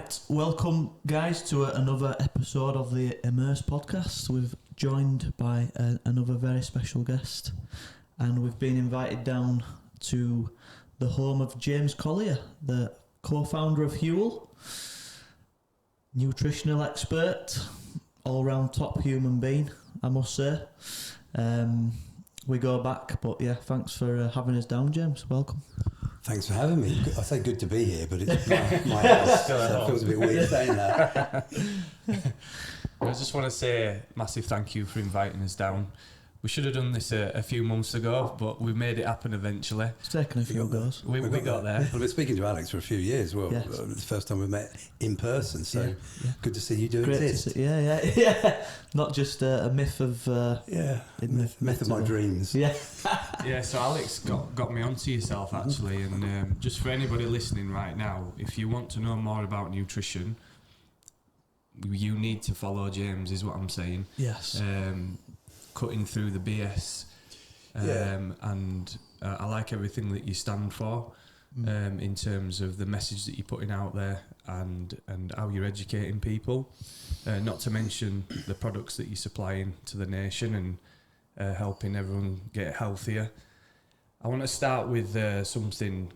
Right, welcome guys to another episode of the Immerse podcast. We've joined by another very special guest, and we've been invited down to the home of James Collier, the co-founder of Huel, nutritional expert, all-round top human being, I must say. We go back, but yeah, thanks for having us down, James. Welcome. Thanks for having me. I say good to be here, but it's my house, so it feels a bit weird saying that. I just want to say a massive thank you for inviting us down. We should have done this a few months ago, but we made it happen eventually. It's taken a few goes. We got there. I've been speaking to Alex for a few years. Well, Yes. the first time we met in person, so Yeah. good to see you do Great to exist. see- yeah. Not just a myth of... myth of my dreams. Yeah. Yeah, so Alex got me onto yourself actually, and just for anybody listening right now, if you want to know more about nutrition, you need to follow James, is what I'm saying. Yes. Cutting through the BS, and I like everything that you stand for, in terms of the message that you're putting out there and how you're educating people, not to mention the products that you're supplying to the nation and helping everyone get healthier. I want to start with something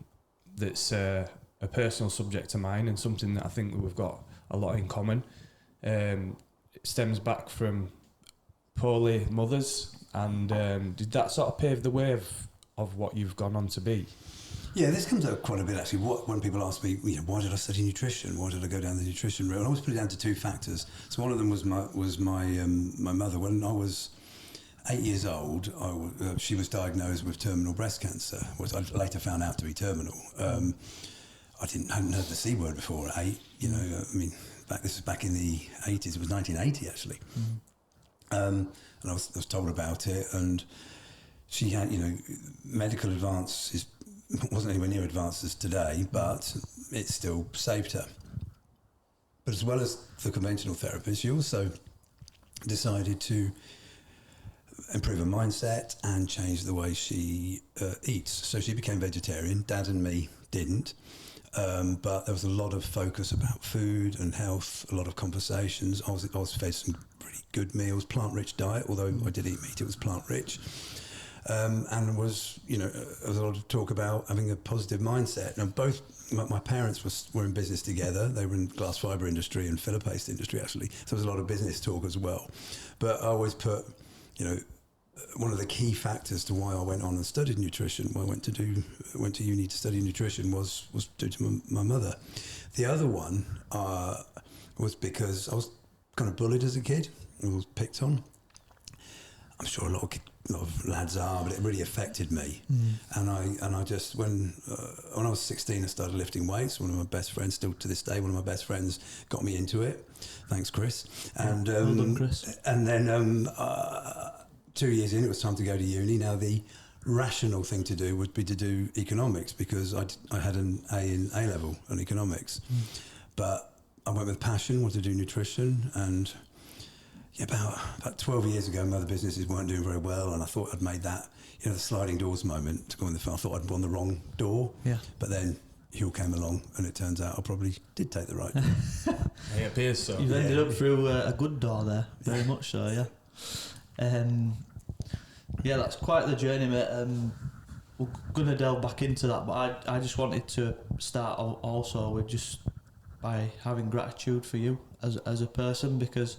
that's a personal subject of mine and something that I think that we've got a lot in common. It stems back from poorly mothers, and did that sort of pave the way of what you've gone on to be? Yeah, this comes up quite a bit actually. When people ask me, why did I study nutrition? Why did I go down the nutrition route? And I always put it down to two factors. So one of them was my mother. When I was 8 years old, she was diagnosed with terminal breast cancer, which I later found out to be terminal. I hadn't heard the C word before at 8. This was back in the 80s. It was 1980 actually. And I was told about it, and she had, medical advances wasn't anywhere near advanced as today, but it still saved her. But as well as the conventional therapy, she also decided to improve her mindset and change the way she eats. So she became vegetarian. Dad and me didn't. But there was a lot of focus about food and health, a lot of conversations. I was fed some pretty good meals, plant-rich diet, although I did eat meat, it was plant-rich. And was, there was a lot of talk about having a positive mindset. Now, both my parents were in business together. They were in glass fibre industry and filler paste industry, actually. So there was a lot of business talk as well. But I always put, one of the key factors to why I went on and studied nutrition, why I went to uni to study nutrition was due to my mother. The other one was because I was kind of bullied as a kid. I was picked on. I'm sure a lot of lads are, but it really affected me. And I just when I was 16, I started lifting weights. One of my best friends, still to this day, one of my best friends got me into it. Thanks, Chris. And well done, Chris. And then 2 years in, it was time to go to uni. Now the rational thing to do would be to do economics, because I had an A in A level on economics. But I went with passion, wanted to do nutrition, and about 12 years ago, my other businesses weren't doing very well, and I thought I'd made that, the sliding doors moment to go in the film. I thought I'd gone the wrong door. Yeah. But then Huel came along, and it turns out I probably did take the right door. It appears so. You've ended up through a good door there, very much so, yeah. That's quite the journey, mate. We're going to delve back into that, but I just wanted to start also with just by having gratitude for you as a person, because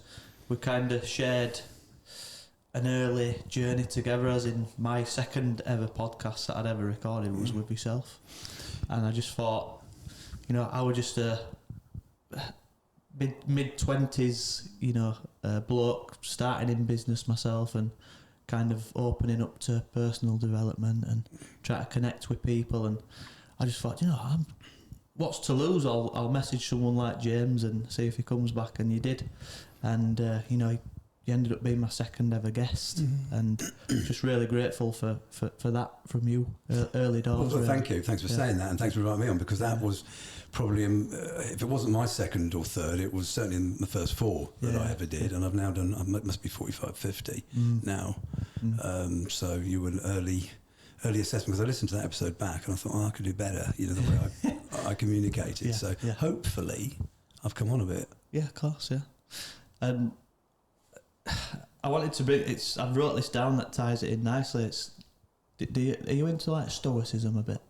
we kind of shared an early journey together, as in my second ever podcast that I'd ever recorded was with yourself. And I just thought, I was just a mid-20s, bloke starting in business myself and kind of opening up to personal development and trying to connect with people. And I just thought, what's to lose? I'll message someone like James and see if he comes back, and you did. And you ended up being my second ever guest, and just really grateful for that from you, early doors. Well, really. thank you. Thanks for saying that, and thanks for inviting me on, because that was probably, if it wasn't my second or third, it was certainly in the first four that I ever did, and I've now done, I must be 45, 50 now. So you were an early assessment, because I listened to that episode back and I thought, I could do better, the way I communicated. Hopefully I've come on a bit. Yeah, of course, yeah. I wanted to bring I wrote this down that ties it in nicely. Are you into like stoicism a bit?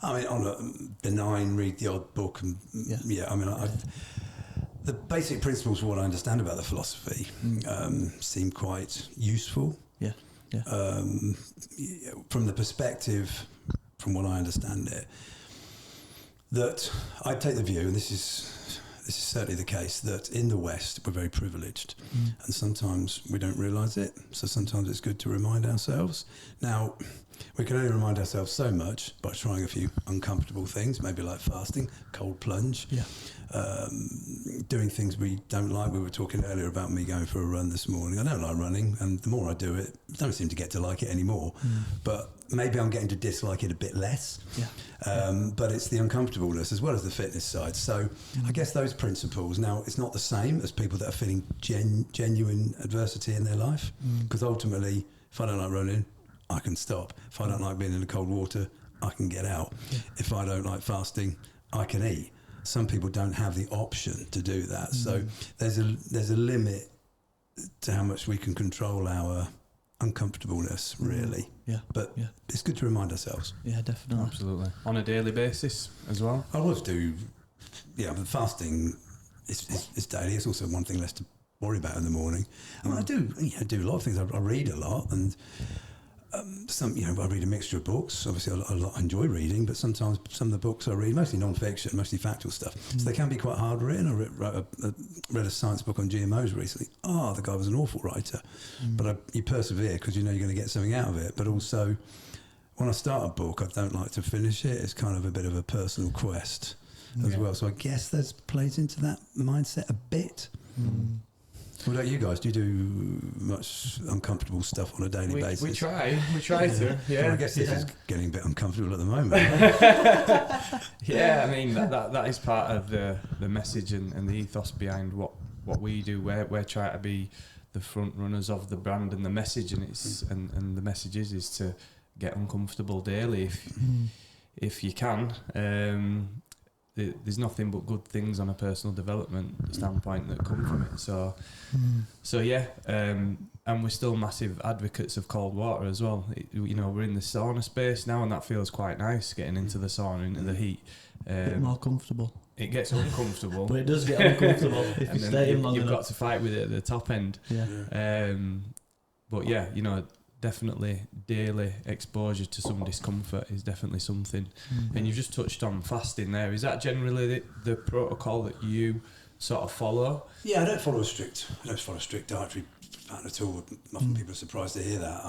I mean, on a benign, read the odd book, and I mean, the basic principles for what I understand about the philosophy seem quite useful. Yeah. From the perspective, from what I understand it, that I take the view, and this is certainly the case, that in the West we're very privileged, and sometimes we don't realise it. So sometimes it's good to remind ourselves. Now, we can only remind ourselves so much by trying a few uncomfortable things, maybe like fasting, cold plunge, doing things we don't like. We were talking earlier about me going for a run this morning. I don't like running, and the more I do it, I don't seem to get to like it anymore. But maybe I'm getting to dislike it a bit less. But it's the uncomfortableness as well as the fitness side. So I guess those principles, now it's not the same as people that are feeling genuine adversity in their life, because ultimately, if I don't like running, I can stop. If I don't like being in the cold water, I can get out. If I don't like fasting, I can eat. Some people don't have the option to do that. So there's a limit to how much we can control our uncomfortableness, really. But it's good to remind ourselves. Yeah, definitely. Absolutely. On a daily basis as well? I always do. Yeah, but fasting is daily. It's also one thing less to worry about in the morning. I mean, I do a lot of things. I read a lot, and I read a mixture of books. Obviously, I enjoy reading, but sometimes some of the books I read, mostly non-fiction, mostly factual stuff, so they can be quite hard written. I read a science book on GMOs recently. The guy was an awful writer, but you persevere because you know you're going to get something out of it. But also, when I start a book, I don't like to finish it. It's kind of a bit of a personal quest as well. So I guess that plays into that mindset a bit. What about you guys? Do you do much uncomfortable stuff on a daily basis? We try to, yeah. Well, I guess this is getting a bit uncomfortable at the moment. I mean, that is part of the message and the ethos behind what we do. We're trying to be the front runners of the brand and the message, and the message is to get uncomfortable daily if you can. There's nothing but good things on a personal development standpoint that come from it. So yeah, and we're still massive advocates of cold water as well. We're in the sauna space now, and that feels quite nice, getting into the sauna, into the heat. A bit more comfortable. It gets uncomfortable. But it does get uncomfortable if you stay in long enough. You've got to fight with it at the top end. But yeah, definitely daily exposure to some discomfort is definitely something. And you've just touched on fasting there. Is that generally the protocol that you sort of follow? Yeah, I don't follow a strict dietary pattern at all. Often people are surprised to hear that.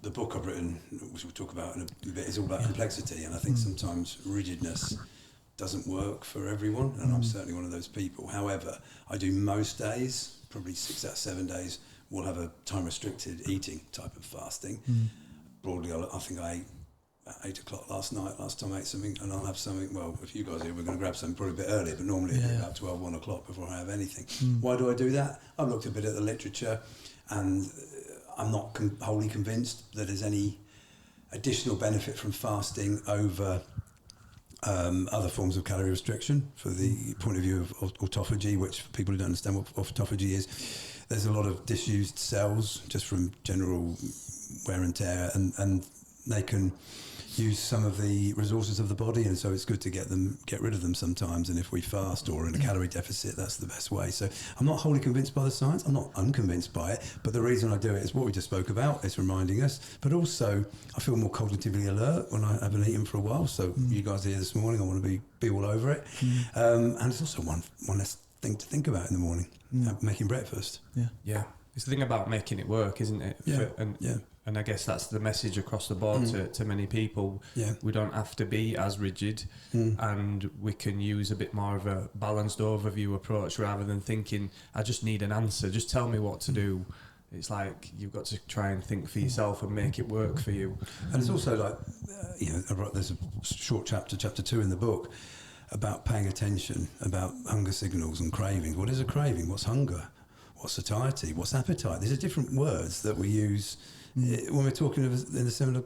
The book I've written, which we'll talk about in a bit, is all about complexity, and I think sometimes rigidness doesn't work for everyone, and I'm certainly one of those people. However, I do most days, probably 6 out of 7 days, we'll have a time-restricted eating type of fasting. Broadly, I think I ate at 8 o'clock last time I ate something, and I'll have something, well, if you guys are here, we're going to grab something probably a bit earlier, but normally it'll be about 12, 1 o'clock before I have anything. Why do I do that? I've looked a bit at the literature, and I'm not wholly convinced that there's any additional benefit from fasting over other forms of calorie restriction. For the point of view of autophagy, which for people who don't understand what autophagy is, there's a lot of disused cells just from general wear and tear, and they can use some of the resources of the body, and so it's good to get rid of them sometimes. And if we fast or in a calorie deficit, that's the best way. So I'm not wholly convinced by the science. I'm not unconvinced by it, but the reason I do it is what we just spoke about. It's reminding us, but also I feel more cognitively alert when I haven't eaten for a while. So you guys are here this morning, I want to be all over it. And it's also one less thing to think about in the morning, making breakfast. Yeah. It's the thing about making it work, isn't it? And I guess that's the message across the board to many people. We don't have to be as rigid, and we can use a bit more of a balanced overview approach rather than thinking, I just need an answer, just tell me what to do. It's like you've got to try and think for yourself and make it work for you. And it's also like, there's a short chapter 2 in the book about paying attention, about hunger signals and cravings. What is a craving? What's hunger? What's satiety? What's appetite? These are different words that we use when we're talking in a similar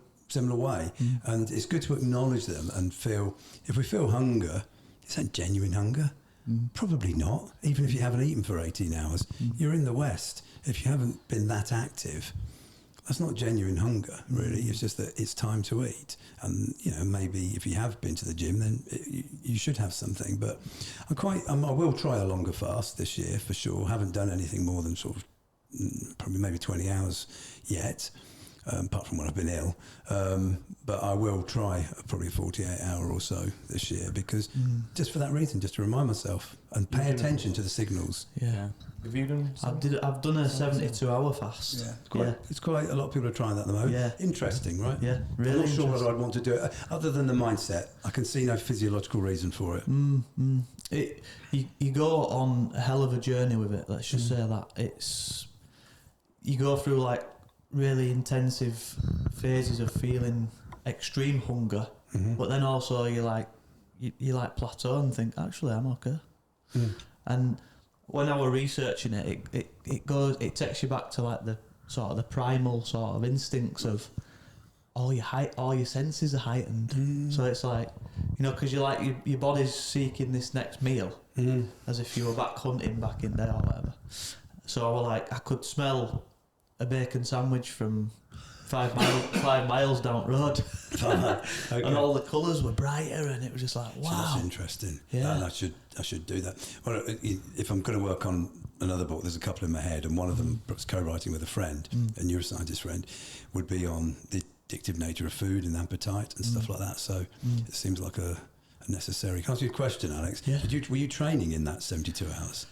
way, and it's good to acknowledge them and feel. If we feel hunger, is that genuine hunger? Probably not. Even if you haven't eaten for 18 hours, you're in the West. If you haven't been that active, that's not genuine hunger, really. It's just that it's time to eat. And, maybe if you have been to the gym, then you should have something. But I will try a longer fast this year, for sure. Haven't done anything more than sort of probably maybe 20 hours yet, apart from when I've been ill. But I will try probably a 48-hour or so this year, because just for that reason, just to remind myself and pay attention to the signals. Yeah. Have you done? I've done a 72-hour fast. Yeah, it's quite a lot of people are trying that at the moment. Yeah. Interesting, right? Yeah, really. I'm not sure whether I'd want to do it other than the mindset. I can see no physiological reason for it. You go on a hell of a journey with it. Let's just say that you go through like really intensive phases of feeling extreme hunger, but then also you plateau and think, actually I'm okay. And when I were researching it takes you back to like the sort of the primal sort of instincts of all your senses are heightened. So it's like, because you're like your body's seeking this next meal, as if you were back hunting back in there or whatever. So I could smell a bacon sandwich from 5 miles down the road. Okay. And all the colours were brighter, and it was just like, wow. So that's interesting. Yeah. And I should do that. Well, if I'm going to work on another book, there's a couple in my head, and one of them, perhaps co-writing with a friend, a neuroscientist friend, would be on the addictive nature of food and appetite and stuff like that. So it seems like a necessary. Can I ask you a question, Alex? Yeah. Were you training in that 72 hours?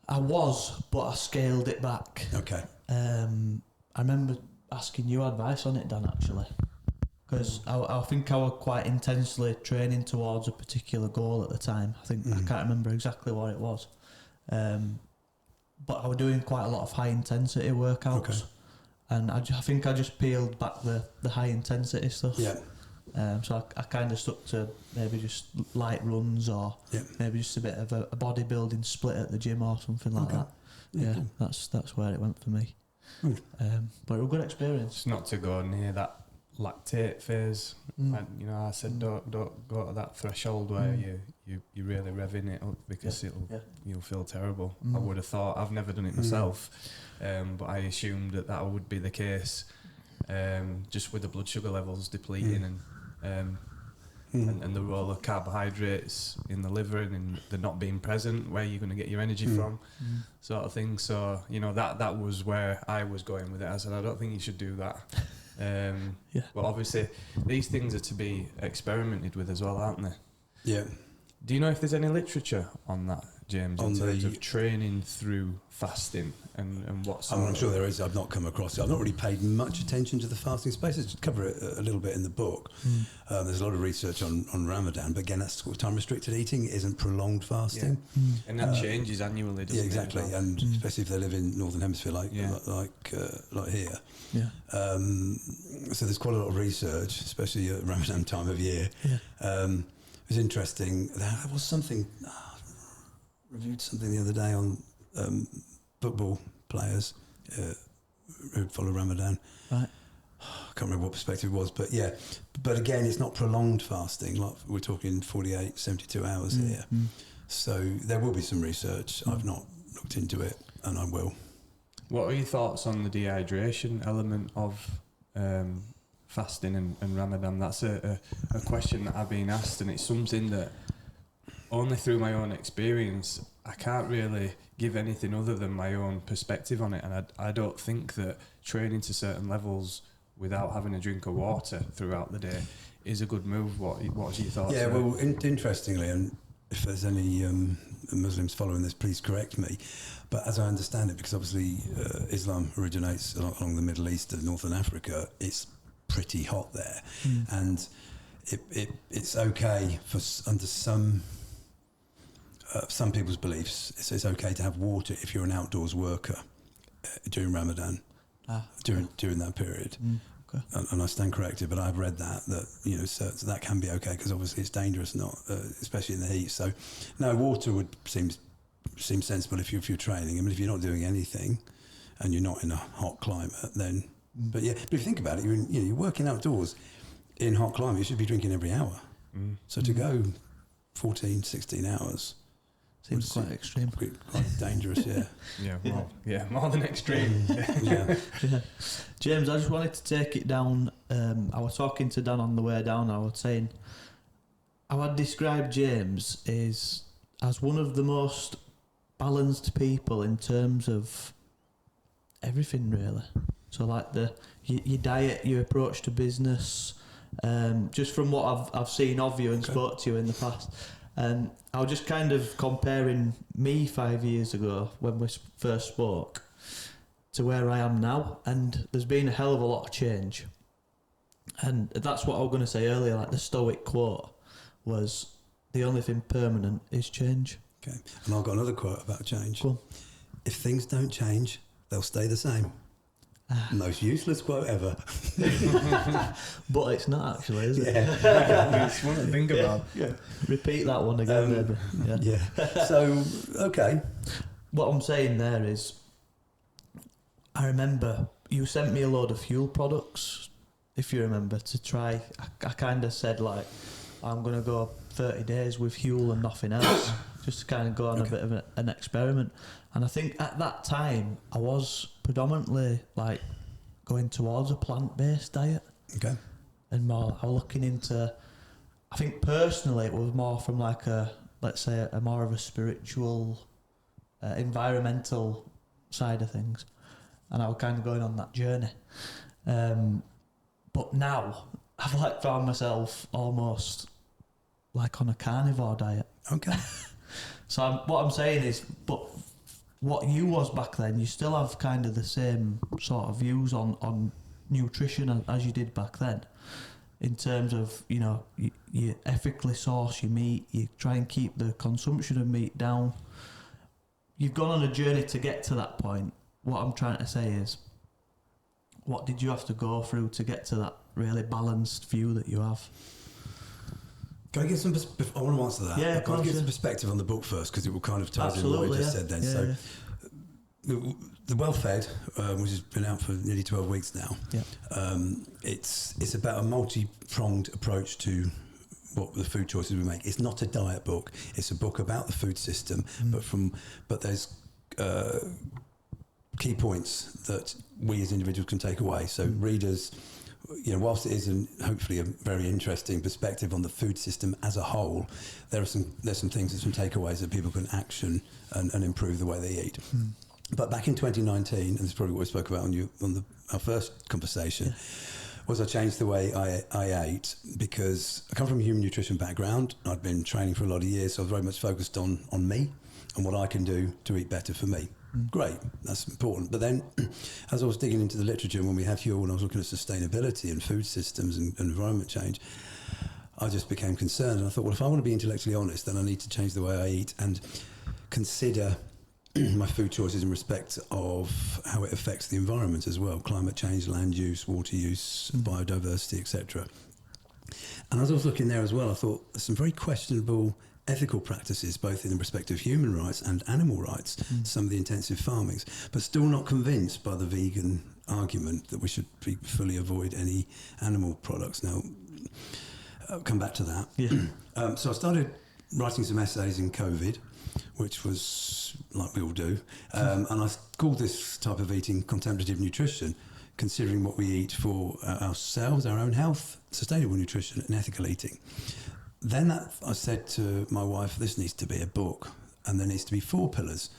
I was, but I scaled it back. Okay. I remember asking you advice on it, Dan, actually, because I think I was quite intensely training towards a particular goal at the time. I can't remember exactly what it was, but I was doing quite a lot of high intensity workouts, and I think I just peeled back the high intensity stuff. Yeah. So I kind of stuck to maybe just light runs, or maybe just a bit of a bodybuilding split at the gym or something like that. Yeah, cool. That's where it went for me. But it was a good experience. It's not to go near that lactate phase. I said don't go to that threshold where you're really revving it up, because you'll feel terrible. I would have thought. I've never done it myself, but I assumed that would be the case, just with the blood sugar levels depleting and the role of carbohydrates in the liver and they're not being present, where you're going to get your energy from, sort of thing. So that was where I was going with it. I said, I don't think you should do that. But obviously these things are to be experimented with as well, aren't they? Yeah. Do you know if there's any literature on that, James, in terms of training through fasting and what's... I'm sure there is. I've not come across it. I've not really paid much attention to the fasting space. I just cover it a little bit in the book. There's a lot of research on Ramadan, but again, that's time-restricted eating. It isn't prolonged fasting. And that changes annually, doesn't it? Yeah, exactly. Well? And especially if they live in Northern Hemisphere like here. Yeah. So there's quite a lot of research, especially at Ramadan time of year. Yeah. It was interesting. There was something... reviewed something the other day on football players who follow Ramadan. Right. I can't remember what perspective it was, but yeah. But again, it's not prolonged fasting. Like we're talking 48, 72 hours here. So there will be some research. I've not looked into it, and I will. What are your thoughts on the dehydration element of fasting and Ramadan? That's a question that I've been asked, and it's something that only through my own experience I can't really give anything other than my own perspective on it. And I don't think that training to certain levels without having a drink of water throughout the day is a good move. What's your thoughts? Yeah, well, interestingly, and if there's any Muslims following this, please correct me. But as I understand it, because obviously Islam originates along the Middle East and Northern Africa, it's pretty hot there, and it's okay for under some people's beliefs. It's okay to have water if you're an outdoors worker during Ramadan, during that period. Okay. And I stand corrected, but I've read that so that can be okay, because obviously it's dangerous, not especially in the heat. So, no, water would seem sensible if you're training. I mean, if you're not doing anything and you're not in a hot climate, then. But if you think about it, you're working outdoors in hot climate. You should be drinking every hour. So to go 14, 16 hours Seems quite extreme. Quite dangerous, yeah. More than extreme. Yeah. Yeah. James, I just wanted to take it down. I was talking to Dan on the way down. I was saying, I would describe James as one of the most balanced people in terms of everything, really. So, like your diet, your approach to business, just from what I've seen of you and spoke to you in the past. And I was just kind of comparing me 5 years ago when we first spoke to where I am now, and there's been a hell of a lot of change. And that's what I was going to say earlier, like the Stoic quote was, the only thing permanent is change. Okay. And I've got another quote about change. Go on. If things don't change, they'll stay the same. Most useless quote ever. But it's not actually, is it? Yeah. It's one to think about. Yeah. Repeat that one again, maybe. Yeah. So, okay. What I'm saying there is, I remember you sent me a load of Huel products, if you remember, to try. I kind of said, like, I'm going to go 30 days with Huel and nothing else, just to kind of go on a bit of an experiment. And I think at that time, I was predominantly, like, going towards a plant-based diet. Okay. And more, I was looking into, I think personally it was more from like let's say a more of a spiritual, environmental side of things. And I was kind of going on that journey. But now I've like found myself almost like on a carnivore diet. Okay. So what I'm saying is, but what you was back then, you still have kind of the same sort of views on nutrition as you did back then, in terms of, you know, you ethically source your meat, you try and keep the consumption of meat down. You've gone on a journey to get to that point. What I'm trying to say is, what did you have to go through to get to that really balanced view that you have? Can I get some? I want to answer that. Yeah, Can I get some perspective on the book first, because it will kind of ties in what you just said then. Yeah, so, yeah. The Well Fed, which has been out for nearly 12 weeks now. Yeah. It's about a multi-pronged approach to what the food choices we make. It's not a diet book. It's a book about the food system, but there's key points that we as individuals can take away. So readers, you know, whilst it is hopefully a very interesting perspective on the food system as a whole, there's some things, there's some takeaways that people can action and improve the way they eat. But back in 2019, and this is probably what we spoke about on our first conversation, was I changed the way I ate, because I come from a human nutrition background. I'd been training for a lot of years, so I was very much focused on me and what I can do to eat better for me. Great, that's important. But then, as I was digging into the literature, when we had Huel, and I was looking at sustainability and food systems and environment change, I just became concerned. And I thought, well, if I want to be intellectually honest, then I need to change the way I eat and consider my food choices in respect of how it affects the environment as well: climate change, land use, water use, biodiversity, etc. And as I was looking there as well, I thought there's some very questionable ethical practices, both in respect of human rights and animal rights, some of the intensive farmings, but still not convinced by the vegan argument that we should fully avoid any animal products. Now, I'll come back to that. Yeah. So I started writing some essays in COVID, which was like we all do, and I called this type of eating contemplative nutrition, considering what we eat for ourselves, our own health, sustainable nutrition and ethical eating. Then I said to my wife, this needs to be a book, and there needs to be 4 pillars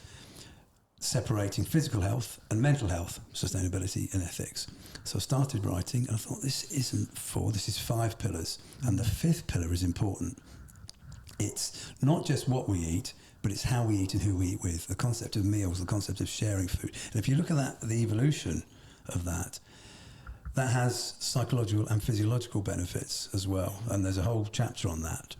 separating physical health and mental health, sustainability and ethics. So I started writing, and I thought, this isn't 4, this is 5 pillars. And the 5th pillar is important. It's not just what we eat, but it's how we eat and who we eat with. The concept of meals, the concept of sharing food. And if you look at that, the evolution of that has psychological and physiological benefits as well, and there's a whole chapter on that.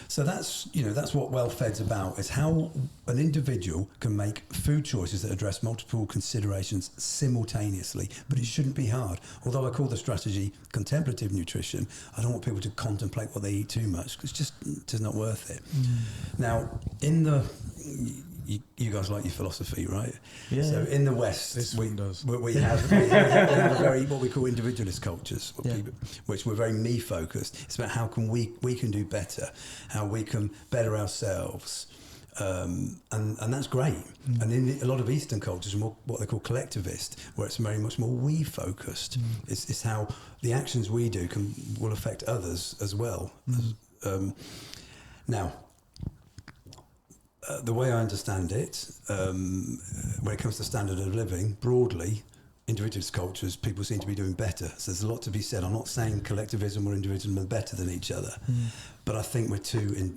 So that's what Well Fed's about, is how an individual can make food choices that address multiple considerations simultaneously, but it shouldn't be hard. Although I call the strategy contemplative nutrition, I don't want people to contemplate what they eat too much, because it's just not worth it. Now, you guys like your philosophy, right? Yeah. So in the West, we have a very what we call individualist cultures, which we're very me focused. It's about how can we can do better, how we can better ourselves, And that's great. And in a lot of Eastern cultures, more what they call collectivist, where it's very much more we focused. It's how the actions we do will affect others as well. Now, the way I understand it, when it comes to standard of living, broadly, individualist cultures, people seem to be doing better. So there's a lot to be said. I'm not saying collectivism or individualism are better than each other, but I think we're too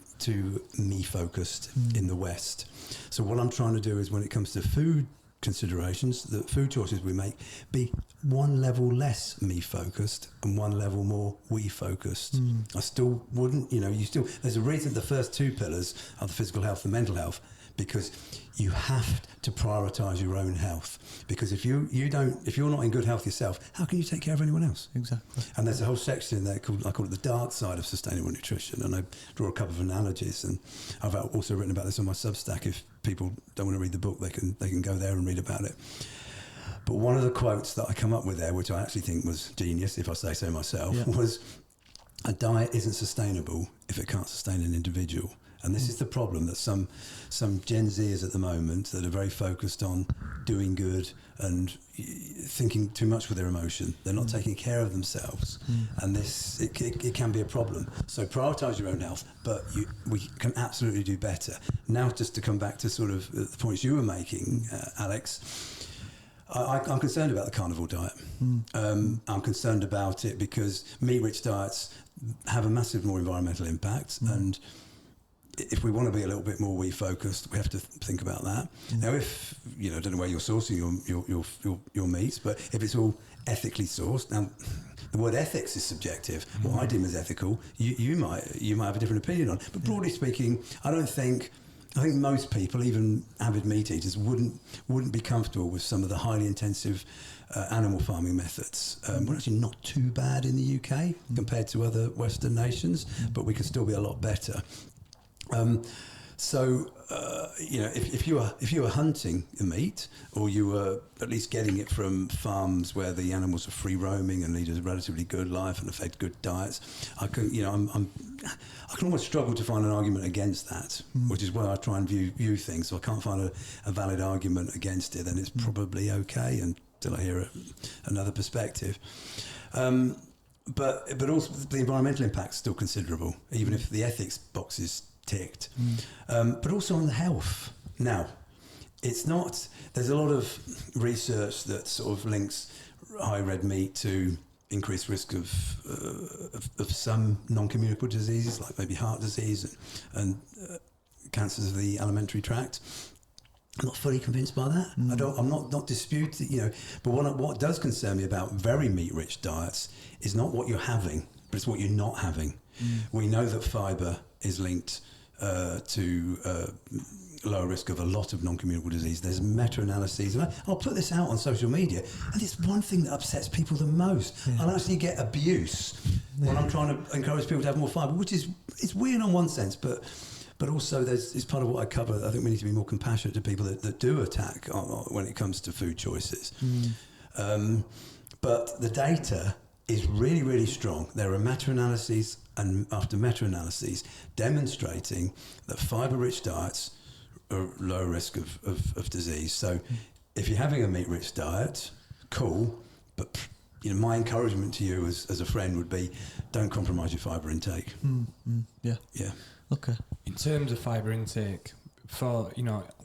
me-focused in the West. So what I'm trying to do is, when it comes to food considerations, the food choices we make, be one level less me-focused and one level more we-focused. I still wouldn't, there's a reason the first two pillars are the physical health and mental health, because you have to prioritise your own health. Because if you're not in good health yourself, how can you take care of anyone else? Exactly. And there's a whole section in there I call it the dark side of sustainable nutrition, and I draw a couple of analogies. And I've also written about this on my Substack. If people don't want to read the book, they can go there and read about it. But one of the quotes that I come up with there, which I actually think was genius, if I say so myself, was, "A diet isn't sustainable if it can't sustain an individual." And this is the problem that some Gen Zers at the moment that are very focused on doing good and thinking too much with their emotion. They're not taking care of themselves, and it can be a problem. So prioritise your own health, but we can absolutely do better. Now, just to come back to sort of the points you were making, Alex, I'm concerned about the carnivore diet. I'm concerned about it because meat-rich diets have a massive more environmental impact, and if we want to be a little bit more we-focused, we have to think about that. Now, if I don't know where you're sourcing your meats, but if it's all ethically sourced, now the word ethics is subjective. What I deem as ethical, you might have a different opinion on. But broadly speaking, I think most people, even avid meat eaters, wouldn't be comfortable with some of the highly intensive animal farming methods. We're actually not too bad in the UK compared to other Western nations, but we could still be a lot better. If you were hunting the meat, or you were at least getting it from farms where the animals are free roaming and lead a relatively good life and affect good diets, I can almost struggle to find an argument against that, which is where I try and view things. So I can't find a valid argument against it, then it's probably okay until I hear another perspective. But also the environmental impact is still considerable, even if the ethics box is ticked. But also on the health. Now, there's a lot of research that sort of links high red meat to increased risk of some non-communicable diseases, like maybe heart disease and cancers of the alimentary tract. I'm not fully convinced by that. I'm not disputing, but what does concern me about very meat-rich diets is not what you're having, but it's what you're not having. We know that fibre is linked to lower risk of a lot of non-communicable disease. There's meta-analyses, and I'll put this out on social media, and it's one thing that upsets people the most. I'll actually get abuse when I'm trying to encourage people to have more fibre, which is, it's weird on one sense, but also it's part of what I cover. I think we need to be more compassionate to people that do attack when it comes to food choices. But the data is really, really strong. There are meta-analyses and after meta-analyses demonstrating that fibre-rich diets are low risk of disease. So if you're having a meat-rich diet, cool, but my encouragement to you as a friend would be, don't compromise your fibre intake. Yeah. Okay. In terms of fibre intake,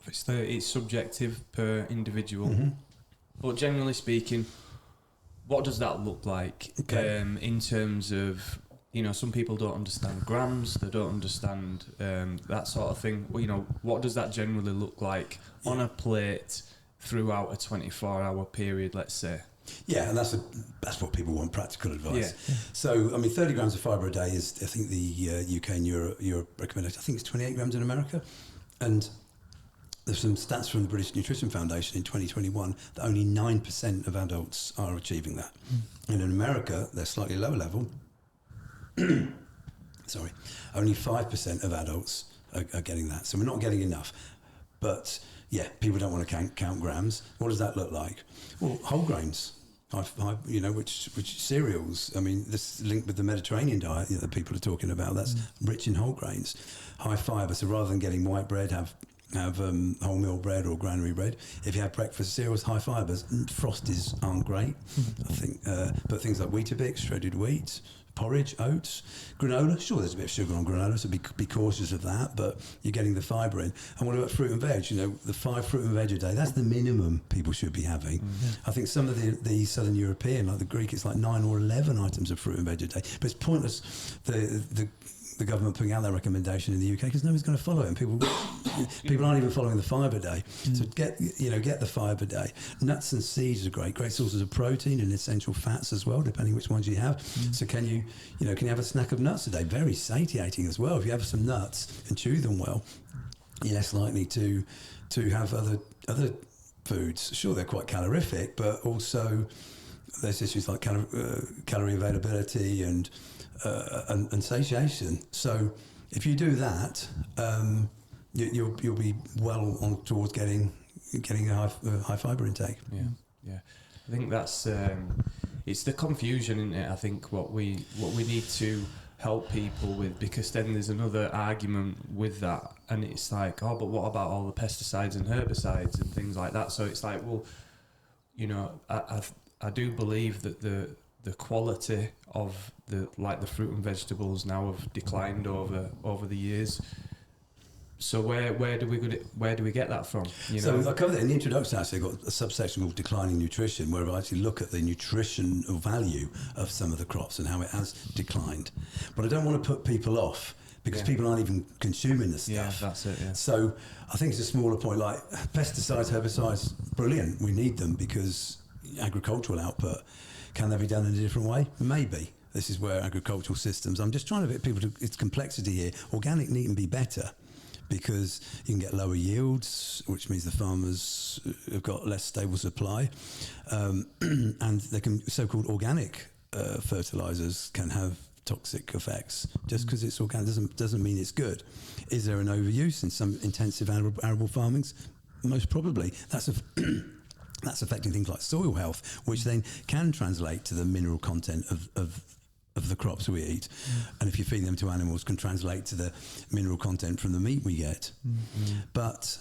it's subjective per individual, but generally speaking, what does that look like in terms of, some people don't understand grams, they don't understand that sort of thing. What does that generally look like on a plate throughout a 24-hour period, let's say? Yeah, and that's what people want, practical advice. Yeah. So, 30 grams of fibre a day is, I think, the UK and Europe recommended. I think it's 28 grams in America. And there's some stats from the British Nutrition Foundation in 2021 that only 9% of adults are achieving that. And in America, they're slightly lower level. Sorry. Only 5% of adults are getting that. So we're not getting enough. But, yeah, people don't want to count grams. What does that look like? Well, whole grains. which cereals. I mean, this link with the Mediterranean diet that people are talking about. That's rich in whole grains, high fibre. So rather than getting white bread, have wholemeal bread or granary bread. If you have breakfast cereals, high fibres, Frosties aren't great, I think. But things like Weetabix, shredded wheat, porridge, oats, granola. Sure, there's a bit of sugar on granola, so be cautious of that. But you're getting the fibre in. And what about fruit and veg? The 5 fruit and veg a day. That's the minimum people should be having. I think some of the Southern European, like the Greek, it's like 9 or 11 items of fruit and veg a day. But it's pointless. The government putting out that recommendation in the UK because nobody's going to follow it, and people aren't even following the fibre day. So get the fibre day. Nuts and seeds are great sources of protein and essential fats as well, depending which ones you have. So can you have a snack of nuts a day? Very satiating as well. If you have some nuts and chew them well, you're less likely to have other foods. Sure, they're quite calorific, but also there's issues like calorie availability and satiation. So if you do that, you'll be well on towards getting a high fibre intake. Yeah. I think that's it's the confusion, isn't it? I think what we need to help people with, because then there's another argument with that, and it's like, oh, but what about all the pesticides and herbicides and things like that? So it's like, well, I do believe that the quality of the fruit and vegetables now have declined over the years. So where do we get that from? So I covered it in the introduction. Actually, I've got a subsection called declining nutrition, where I actually look at the nutritional value of some of the crops and how it has declined. But I don't want to put people off, because people aren't even consuming the stuff. Yeah, that's it. Yeah. So I think it's a smaller point. Like pesticides, herbicides, brilliant. We need them because agricultural output. Can they be done in a different way? Maybe. This is where agricultural systems. I'm just trying to get people to. It's complexity here. Organic needn't be better, because you can get lower yields, which means the farmers have got less stable supply, and they can so-called organic fertilizers can have toxic effects. Just because it's organic doesn't mean it's good. Is there an overuse in some intensive arable farmings? Most probably. That's affecting things like soil health, which then can translate to the mineral content of the crops we eat. And if you feed them to animals, can translate to the mineral content from the meat we get. But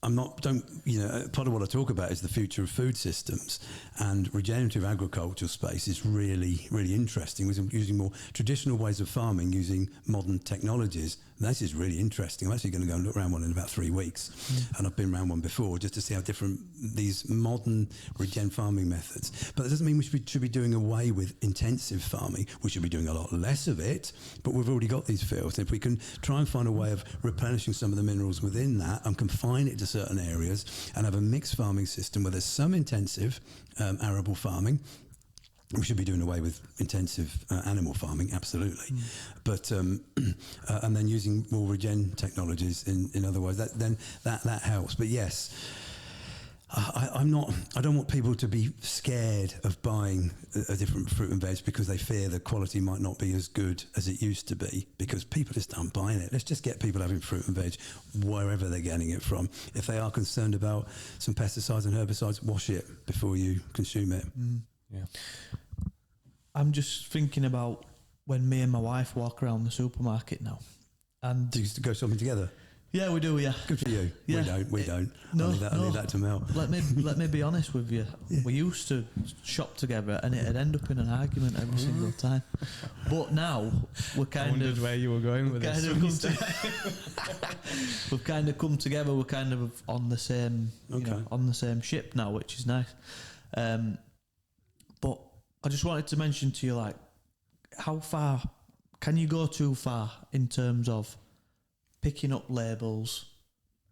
part of what I talk about is the future of food systems, and regenerative agriculture space is really, really interesting. We're using more traditional ways of farming, using modern technologies. This is really interesting. I'm actually going to go and look around one in about 3 weeks. And I've been around one before just to see how different these modern regen farming methods. But that doesn't mean we should be doing away with intensive farming. We should be doing a lot less of it, but we've already got these fields. And if we can try and find a way of replenishing some of the minerals within that and confine it to certain areas and have a mixed farming system where there's some intensive arable farming. We should be doing away with intensive animal farming, absolutely. But and then using more regen technologies in other ways. That helps. But yes, I don't want people to be scared of buying a different fruit and veg because they fear the quality might not be as good as it used to be, because people just aren't buying it. Let's just get people having fruit and veg wherever they're getting it from. If they are concerned about some pesticides and herbicides, wash it before you consume it. Yeah. I'm just thinking about when me and my wife walk around the supermarket now. And do you go shopping together? Yeah, we do, yeah. Good for you. Yeah. We don't. No, I leave that to Mel. Let me be honest with you. Yeah. We used to shop together and it'd end up in an argument every single time. But now we're kind of where you were going with this. We've kind of come together. We're kind of on the same, on the same ship now, which is nice. But I just wanted to mention to you, like, how far can you go too far in terms of picking up labels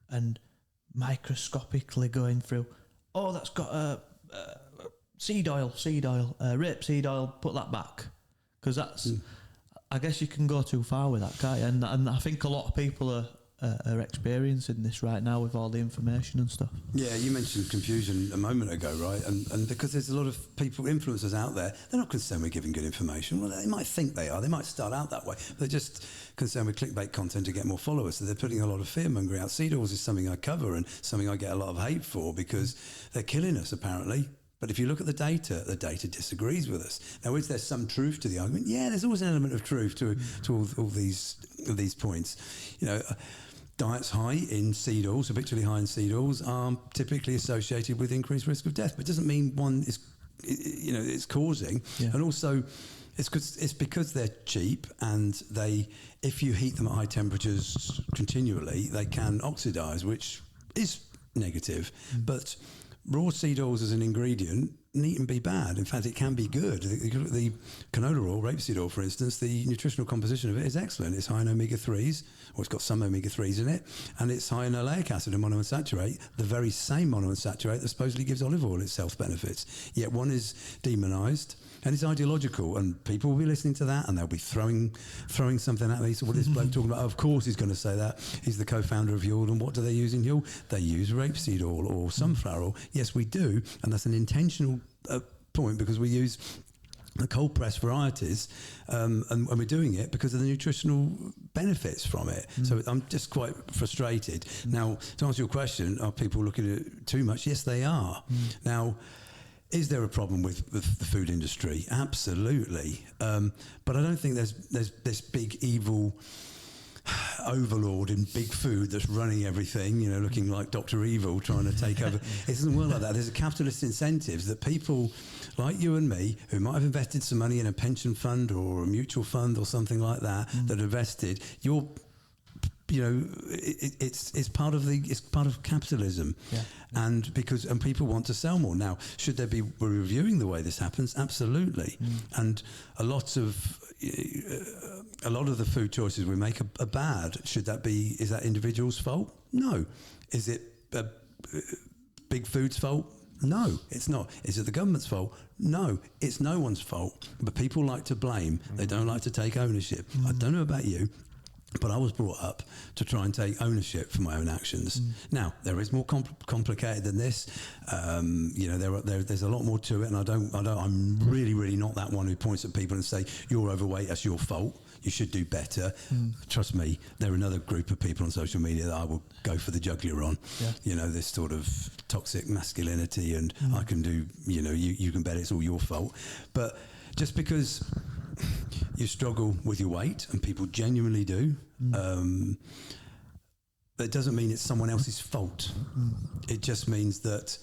and microscopically going through, oh, that's got seed oil, rapeseed oil, put that back, because that's I guess you can go too far with that, can't you? And I think a lot of people are experiencing this right now with all the information and stuff. Yeah, you mentioned confusion a moment ago, right? And because there's a lot of people, influencers out there, they're not concerned with giving good information. Well, they might think they are. They might start out that way. They're just concerned with clickbait content to get more followers. So they're putting a lot of fear-mongering out. Seed oils is something I cover and something I get a lot of hate for, because they're killing us, apparently. But if you look at the data disagrees with us. Now, is there some truth to the argument? Yeah, there's always an element of truth to all these points. You know, diets high in seed oils, habitually high in seed oils, are typically associated with increased risk of death. But it doesn't mean one is, you know, it's causing. Yeah. And also, it's because they're cheap, and if you heat them at high temperatures continually, they can oxidise, which is negative. But raw seed oils as an ingredient needn't be bad. In fact, it can be good. The canola oil, rapeseed oil, for instance, the nutritional composition of it is excellent. It's high in omega-3s, or it's got some omega-3s in it, and it's high in oleic acid and monounsaturated, the very same monounsaturated that supposedly gives olive oil its health benefits. Yet one is demonised, and it's ideological, and people will be listening to that, and they'll be throwing something at me. So what is this bloke talking about? Of course he's going to say that. He's the co-founder of Huel, and what do they use in Huel? They use rapeseed oil or sunflower oil. Yes, we do, and that's an intentional point, because we use the cold pressed varieties, and we're doing it because of the nutritional benefits from it. So I'm just quite frustrated. Now, to answer your question, are people looking at it too much? Yes, they are. Now, is there a problem with the food industry? Absolutely. But I don't think there's this big evil overlord in big food that's running everything, you know, looking like Dr. Evil trying to take over. It doesn't work like that. There's a capitalist incentives that people like you and me, who might have invested some money in a pension fund or a mutual fund or something like that, that invested, it's part of capitalism. Yeah. And people want to sell more. Now, should there be reviewing the way this happens? Absolutely. And a lot of the food choices we make are bad. Is that individual's fault? No. Is it big food's fault? No, it's not. Is it the government's fault? No, it's no one's fault. But people like to blame. They don't like to take ownership. I don't know about you, but I was brought up to try and take ownership for my own actions. Now, there is more complicated than this. There's a lot more to it, and I'm really, really not that one who points at people and say, you're overweight, that's your fault. You should do better. Trust me, there are another group of people on social media that I will go for the jugular on. Yeah. You know, this sort of toxic masculinity, and I can do, you can bet it's all your fault. But just because you struggle with your weight, and people genuinely do, that doesn't mean it's someone else's fault. It just means that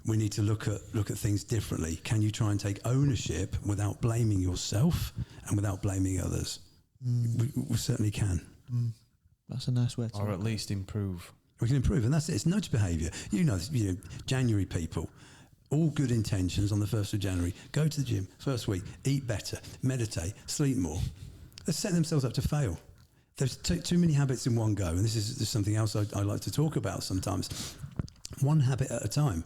we need to look at things differently. Can you try and take ownership without blaming yourself and without blaming others? We certainly can. That's a nice way to or at least improve. We can improve, and that's it. It's nudge behaviour. January people, all good intentions on the 1st of January. Go to the gym, first week, eat better, meditate, sleep more. They're setting themselves up to fail. There's too many habits in one go, and this is something else I like to talk about sometimes. One habit at a time.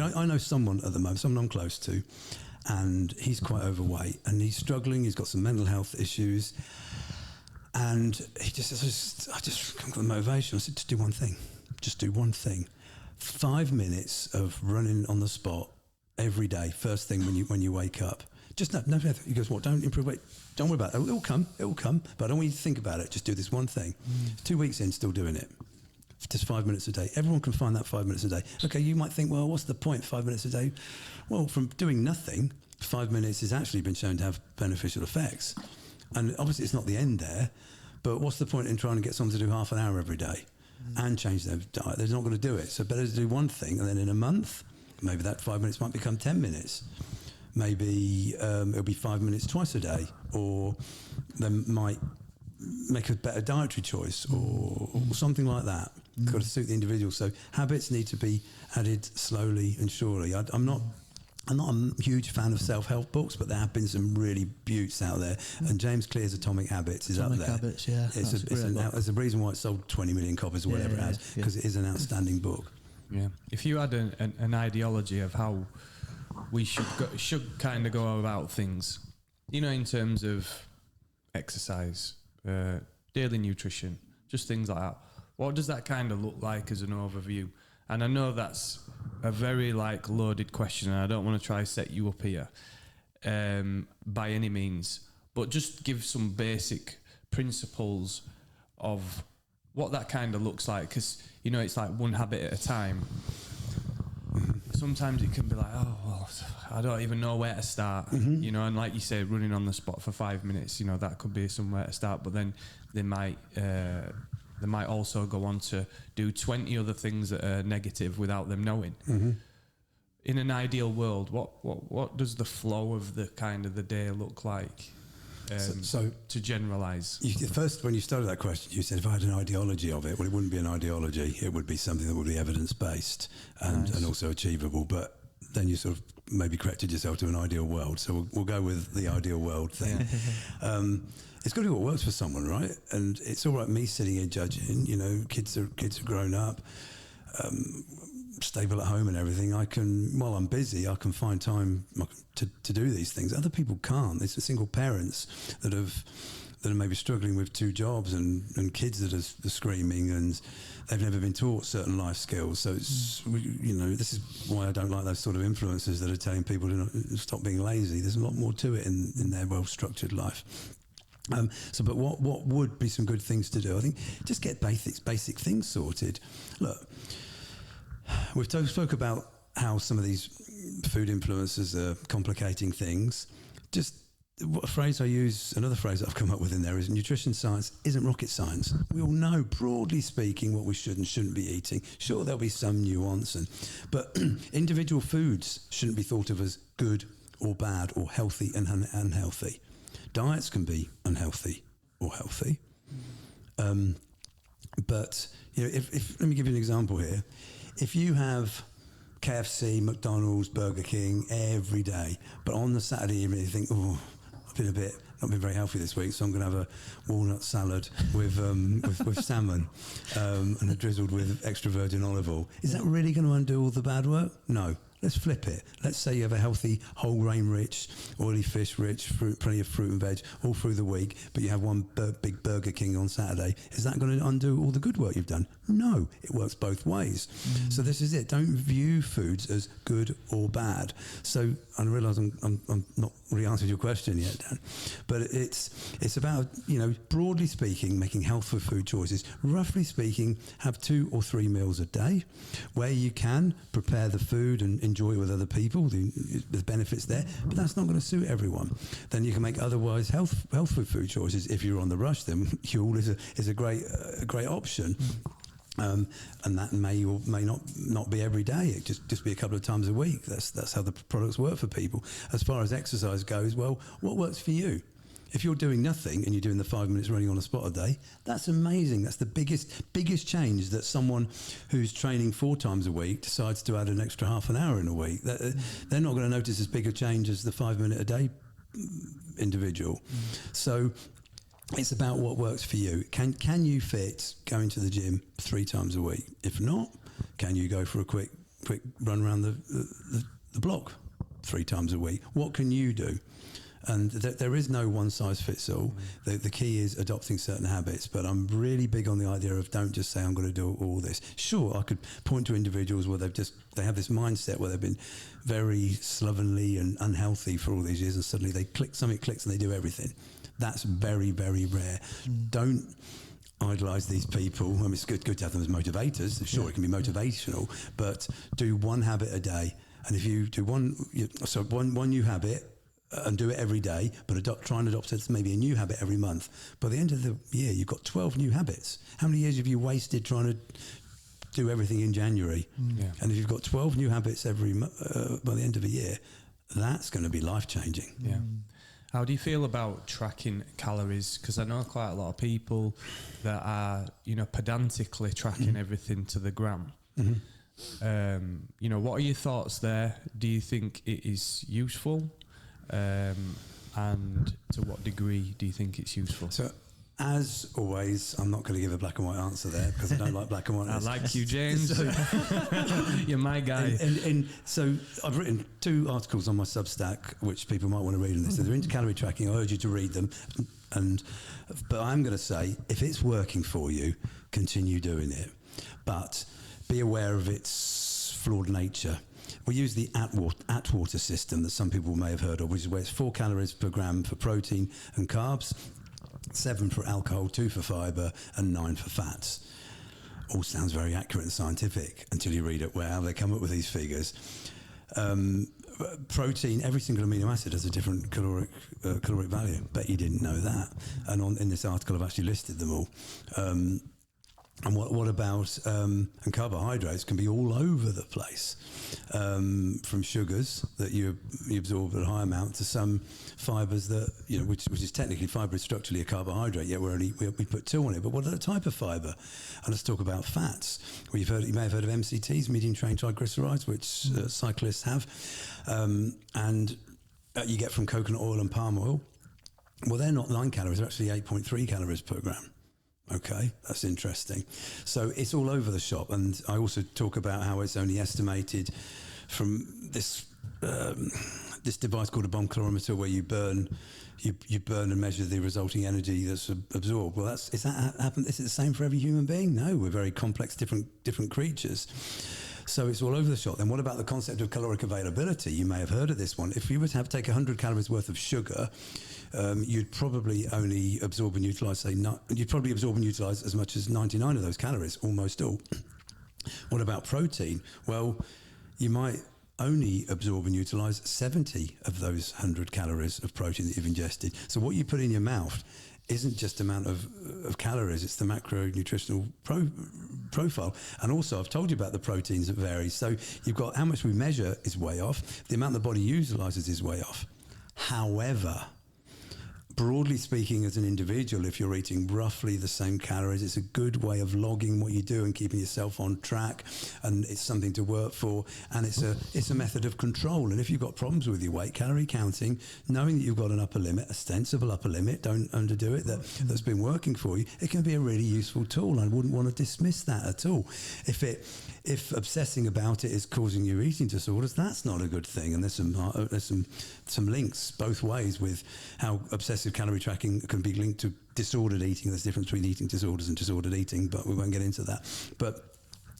I know someone at the moment, someone I'm close to, and he's quite overweight, and he's struggling. He's got some mental health issues, and he just says, I just got the motivation. I said, just do one thing. Just do one thing. 5 minutes of running on the spot every day, first thing when you wake up. Just no. He goes, what? Don't improve weight. Don't worry about it. It'll come. But I don't want you to think about it. Just do this one thing. 2 weeks in, still doing it. Just 5 minutes a day. Everyone can find that 5 minutes a day. Okay, you might think, well, what's the point? 5 minutes a day. Well, from doing nothing, 5 minutes has actually been shown to have beneficial effects. And obviously, it's not the end there. But what's the point in trying to get someone to do half an hour every day and change their diet? They're not going to do it. So better to do one thing, and then in a month, maybe that 5 minutes might become 10 minutes. Maybe it'll be 5 minutes twice a day, or they might make a better dietary choice or something like that. It's got to suit the individual. So habits need to be added slowly and surely. I'm not a huge fan of self-help books, but there have been some really beauts out there. And James Clear's Atomic Habits is up there. Atomic Habits, yeah. There's a reason why it sold 20 million copies or whatever it has, because it is an outstanding book. Yeah. If you had an ideology of how we should kind of go about things, in terms of exercise, daily nutrition, just things like that, what does that kind of look like as an overview? And I know that's a very loaded question, and I don't want to try to set you up here by any means, but just give some basic principles of what that kind of looks like, because it's like one habit at a time. sometimes it can be like, oh, well, I don't even know where to start, you know, and like you say, running on the spot for 5 minutes, you know, that could be somewhere to start, but then they might also go on to do 20 other things that are negative without them knowing. In an ideal world, what does the flow of the kind of the day look like? So to generalise. First, when you started that question, you said if I had an ideology of it, well, it wouldn't be an ideology. It would be something that would be evidence-based and also achievable. But then you sort of maybe corrected yourself to an ideal world. So we'll go with the ideal world thing. It's got to be what works for someone, right? And it's all right me sitting here judging. You know, kids are grown up. Stable at home and everything, I can, while I'm busy, I can find time to do these things. Other people can't. There's single parents that are maybe struggling with 2 jobs and kids that are screaming and they've never been taught certain life skills. So it's, you know, this is why I don't like those sort of influencers that are telling people to stop being lazy. There's a lot more to it in their well-structured life. But what would be some good things to do? I think just get basic things sorted. Look, we've spoke about how some of these food influencers are complicating things. Just a phrase I use, another phrase that I've come up with in there is nutrition science isn't rocket science. We all know, broadly speaking, what we should and shouldn't be eating. Sure, there'll be some nuance, but individual foods shouldn't be thought of as good or bad or healthy and unhealthy. Diets can be unhealthy or healthy. But you know, if let me give you an example here. If you have KFC, McDonald's, Burger King every day, but on the Saturday evening you think, oh, I've not been very healthy this week, so I'm going to have a walnut salad with salmon and drizzled with extra virgin olive oil. Is that really going to undo all the bad work? No. Let's flip it. Let's say you have a healthy, whole grain rich, oily fish rich, plenty of fruit and veg all through the week, but you have one big Burger King on Saturday. Is that going to undo all the good work you've done? No, it works both ways. So this is it. Don't view foods as good or bad. So I realise I'm not really answered your question yet, Dan, but it's about, you know, broadly speaking, making healthful food choices. Roughly speaking, have 2 or 3 meals a day. Where you can, prepare the food and enjoy it with other people. The benefits there, but that's not going to suit everyone. Then you can make otherwise healthful food choices. If you're on the rush, then Huel is a great option. And that may or may not be every day. It just be a couple of times a week. That's how the products work for people. As far as exercise goes, well, what works for you? If you're doing nothing and you're doing the 5 minutes running on a spot a day, that's amazing. That's the biggest change that someone who's training 4 times a week decides to add an extra half an hour in a week. They're not going to notice as big a change as the 5 minute a day individual. So it's about what works for you. Can you fit going to the gym 3 times a week? If not, can you go for a quick run around the block 3 times a week? What can you do? And there is no one size fits all. The key is adopting certain habits, but I'm really big on the idea of don't just say I'm going to do all this. Sure, I could point to individuals where they have this mindset where they've been very slovenly and unhealthy for all these years, and suddenly something clicks and they do everything. That's very, very rare. Don't idolise these people. I mean, it's good to have them as motivators. Sure, it can be motivational, but do one habit a day. And if you do one new habit, and do it every day, but try and adopt it maybe a new habit every month. By the end of the year, you've got 12 new habits. How many years have you wasted trying to do everything in January? And if you've got 12 new habits by the end of a year, that's going to be life-changing. Yeah. How do you feel about tracking calories? Because I know quite a lot of people that are, you know, pedantically tracking everything to the gram. You know, what are your thoughts there? Do you think it is useful? And to what degree do you think it's useful? So, as always, I'm not going to give a black and white answer there because I don't like black and white. I like you, James. You're my guy. So I've written 2 articles on my Substack, which people might want to read in this. So they're into calorie tracking. I urge you to read them. But I'm going to say, if it's working for you, continue doing it. But be aware of its flawed nature. We use the Atwater system that some people may have heard of, which is where it's 4 calories per gram for protein and carbs, 7 for alcohol, 2 for fibre, and 9 for fats. all sounds very accurate and scientific until you read it. How they come up with these figures. Protein, every single amino acid has a different caloric value. Bet you didn't know that. And in this article, I've actually listed them all. And what about and carbohydrates can be all over the place, from sugars that you absorb at a high amount to some fibres that which is technically fibre is structurally a carbohydrate, yet we put 2 on it. But what other type of fibre? And let's talk about fats. Well, you may have heard of MCTs, medium chain triglycerides, which cyclists have, and you get from coconut oil and palm oil. Well, they're not 9 calories; they're actually 8.3 calories per gram. Okay, that's interesting. So it's all over the shop, and I also talk about how it's only estimated from this device called a bomb calorimeter, where you burn and measure the resulting energy that's absorbed. Well, is it the same for every human being? No, we're very complex, different creatures. So it's all over the shop. Then what about the concept of caloric availability? You may have heard of this one. If you were to take 100 calories worth of sugar, you'd probably only absorb and utilize, as much as 99 of those calories, almost all. What about protein? Well, you might only absorb and utilize 70 of those 100 calories of protein that you've ingested. So what you put in your mouth isn't just the amount of calories, it's the macronutritional profile. And also, I've told you about the proteins that vary. So you've got how much we measure is way off, the amount the body utilizes is way off. However, broadly speaking, as an individual, if you're eating roughly the same calories, it's a good way of logging what you do and keeping yourself on track, and it's something to work for, and it's a method of control. And if you've got problems with your weight, calorie counting, knowing that you've got an upper limit, a sensible upper limit, don't underdo it, that's been working for you, it can be a really useful tool. I wouldn't want to dismiss that at all. If obsessing about it is causing you eating disorders, that's not a good thing. And there's some links both ways with how obsessive calorie tracking can be linked to disordered eating. There's a difference between eating disorders and disordered eating, but we won't get into that.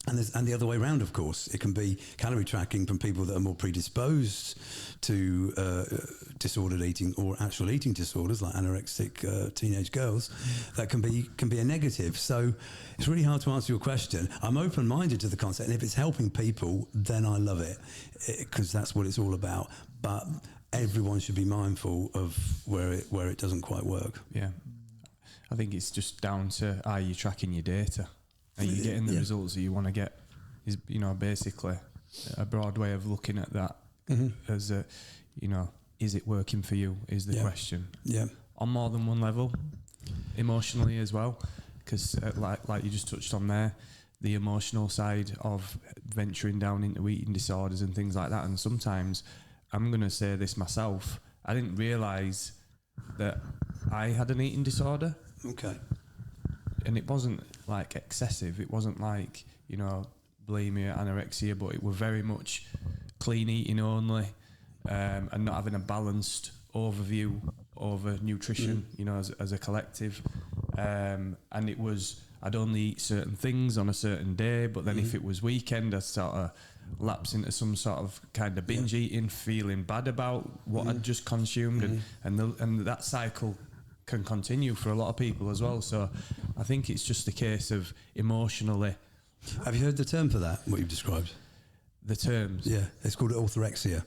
And the other way around, of course, it can be calorie tracking from people that are more predisposed to disordered eating or actual eating disorders, like anorexic teenage girls. That can be a negative. So it's really hard to answer your question. I'm open-minded to the concept, and if it's helping people, then I love it, because that's what it's all about. But everyone should be mindful of where it doesn't quite work. Yeah, I think it's just down to, are you tracking your data? Are you getting the results that you want to get? Is basically a broad way of looking at that. As a, is it working for you? Is the question. Yeah. On more than one level, emotionally as well, because like you just touched on there, the emotional side of venturing down into eating disorders and things like that. And sometimes, I'm going to say this myself, I didn't realise that I had an eating disorder. Okay. And it wasn't like excessive. It wasn't like, bulimia, anorexia, but it were very much clean eating only, and not having a balanced overview over nutrition, as a collective. And it was, I'd only eat certain things on a certain day, but then if it was weekend, I'd sort of lapse into some sort of kind of binge eating, feeling bad about what I'd just consumed, and that cycle can continue for a lot of people as well. So I think it's just a case of emotionally. Have you heard the term for that, what you've described? The terms? Yeah, it's called orthorexia.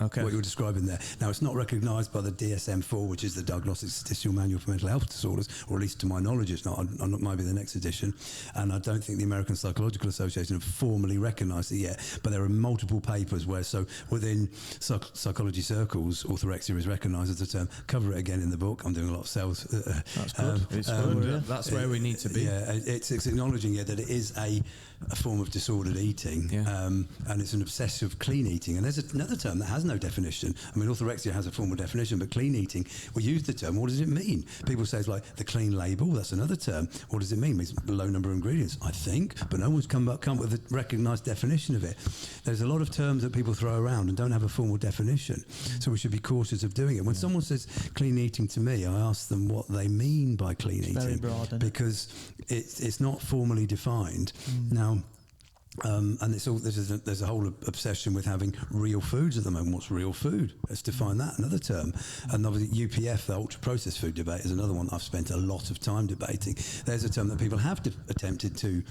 Okay. What you were describing there. Now, it's not recognised by the DSM-4, which is the Diagnostic Statistical Manual for Mental Health Disorders, or at least to my knowledge, it's not. It might be the next edition. And I don't think the American Psychological Association have formally recognised it yet. But there are multiple papers where, so within psychology circles, orthorexia is recognised as a term. Cover it again in the book. I'm doing a lot of sales. That's good. It's good. That's where we need to be. Yeah, it's acknowledging that it is a form of disordered eating, and it's an obsessive clean eating. And there's another term that has no definition. I mean, orthorexia has a formal definition, but clean eating, we use the term. What does it mean? People say it's like the clean label. That's another term. What does it mean? It means a low number of ingredients, I think, but no one's come up with a recognised definition of it. There's a lot of terms that people throw around and don't have a formal definition, so we should be cautious of doing it. When someone says clean eating to me, I ask them what they mean by clean eating, very broad, because it's not formally defined. Now, And it's all there's a whole obsession with having real foods at the moment. What's real food? Let's define that. Another term. And obviously UPF, the ultra processed food debate, is another one I've spent a lot of time debating. There's a term that people have attempted to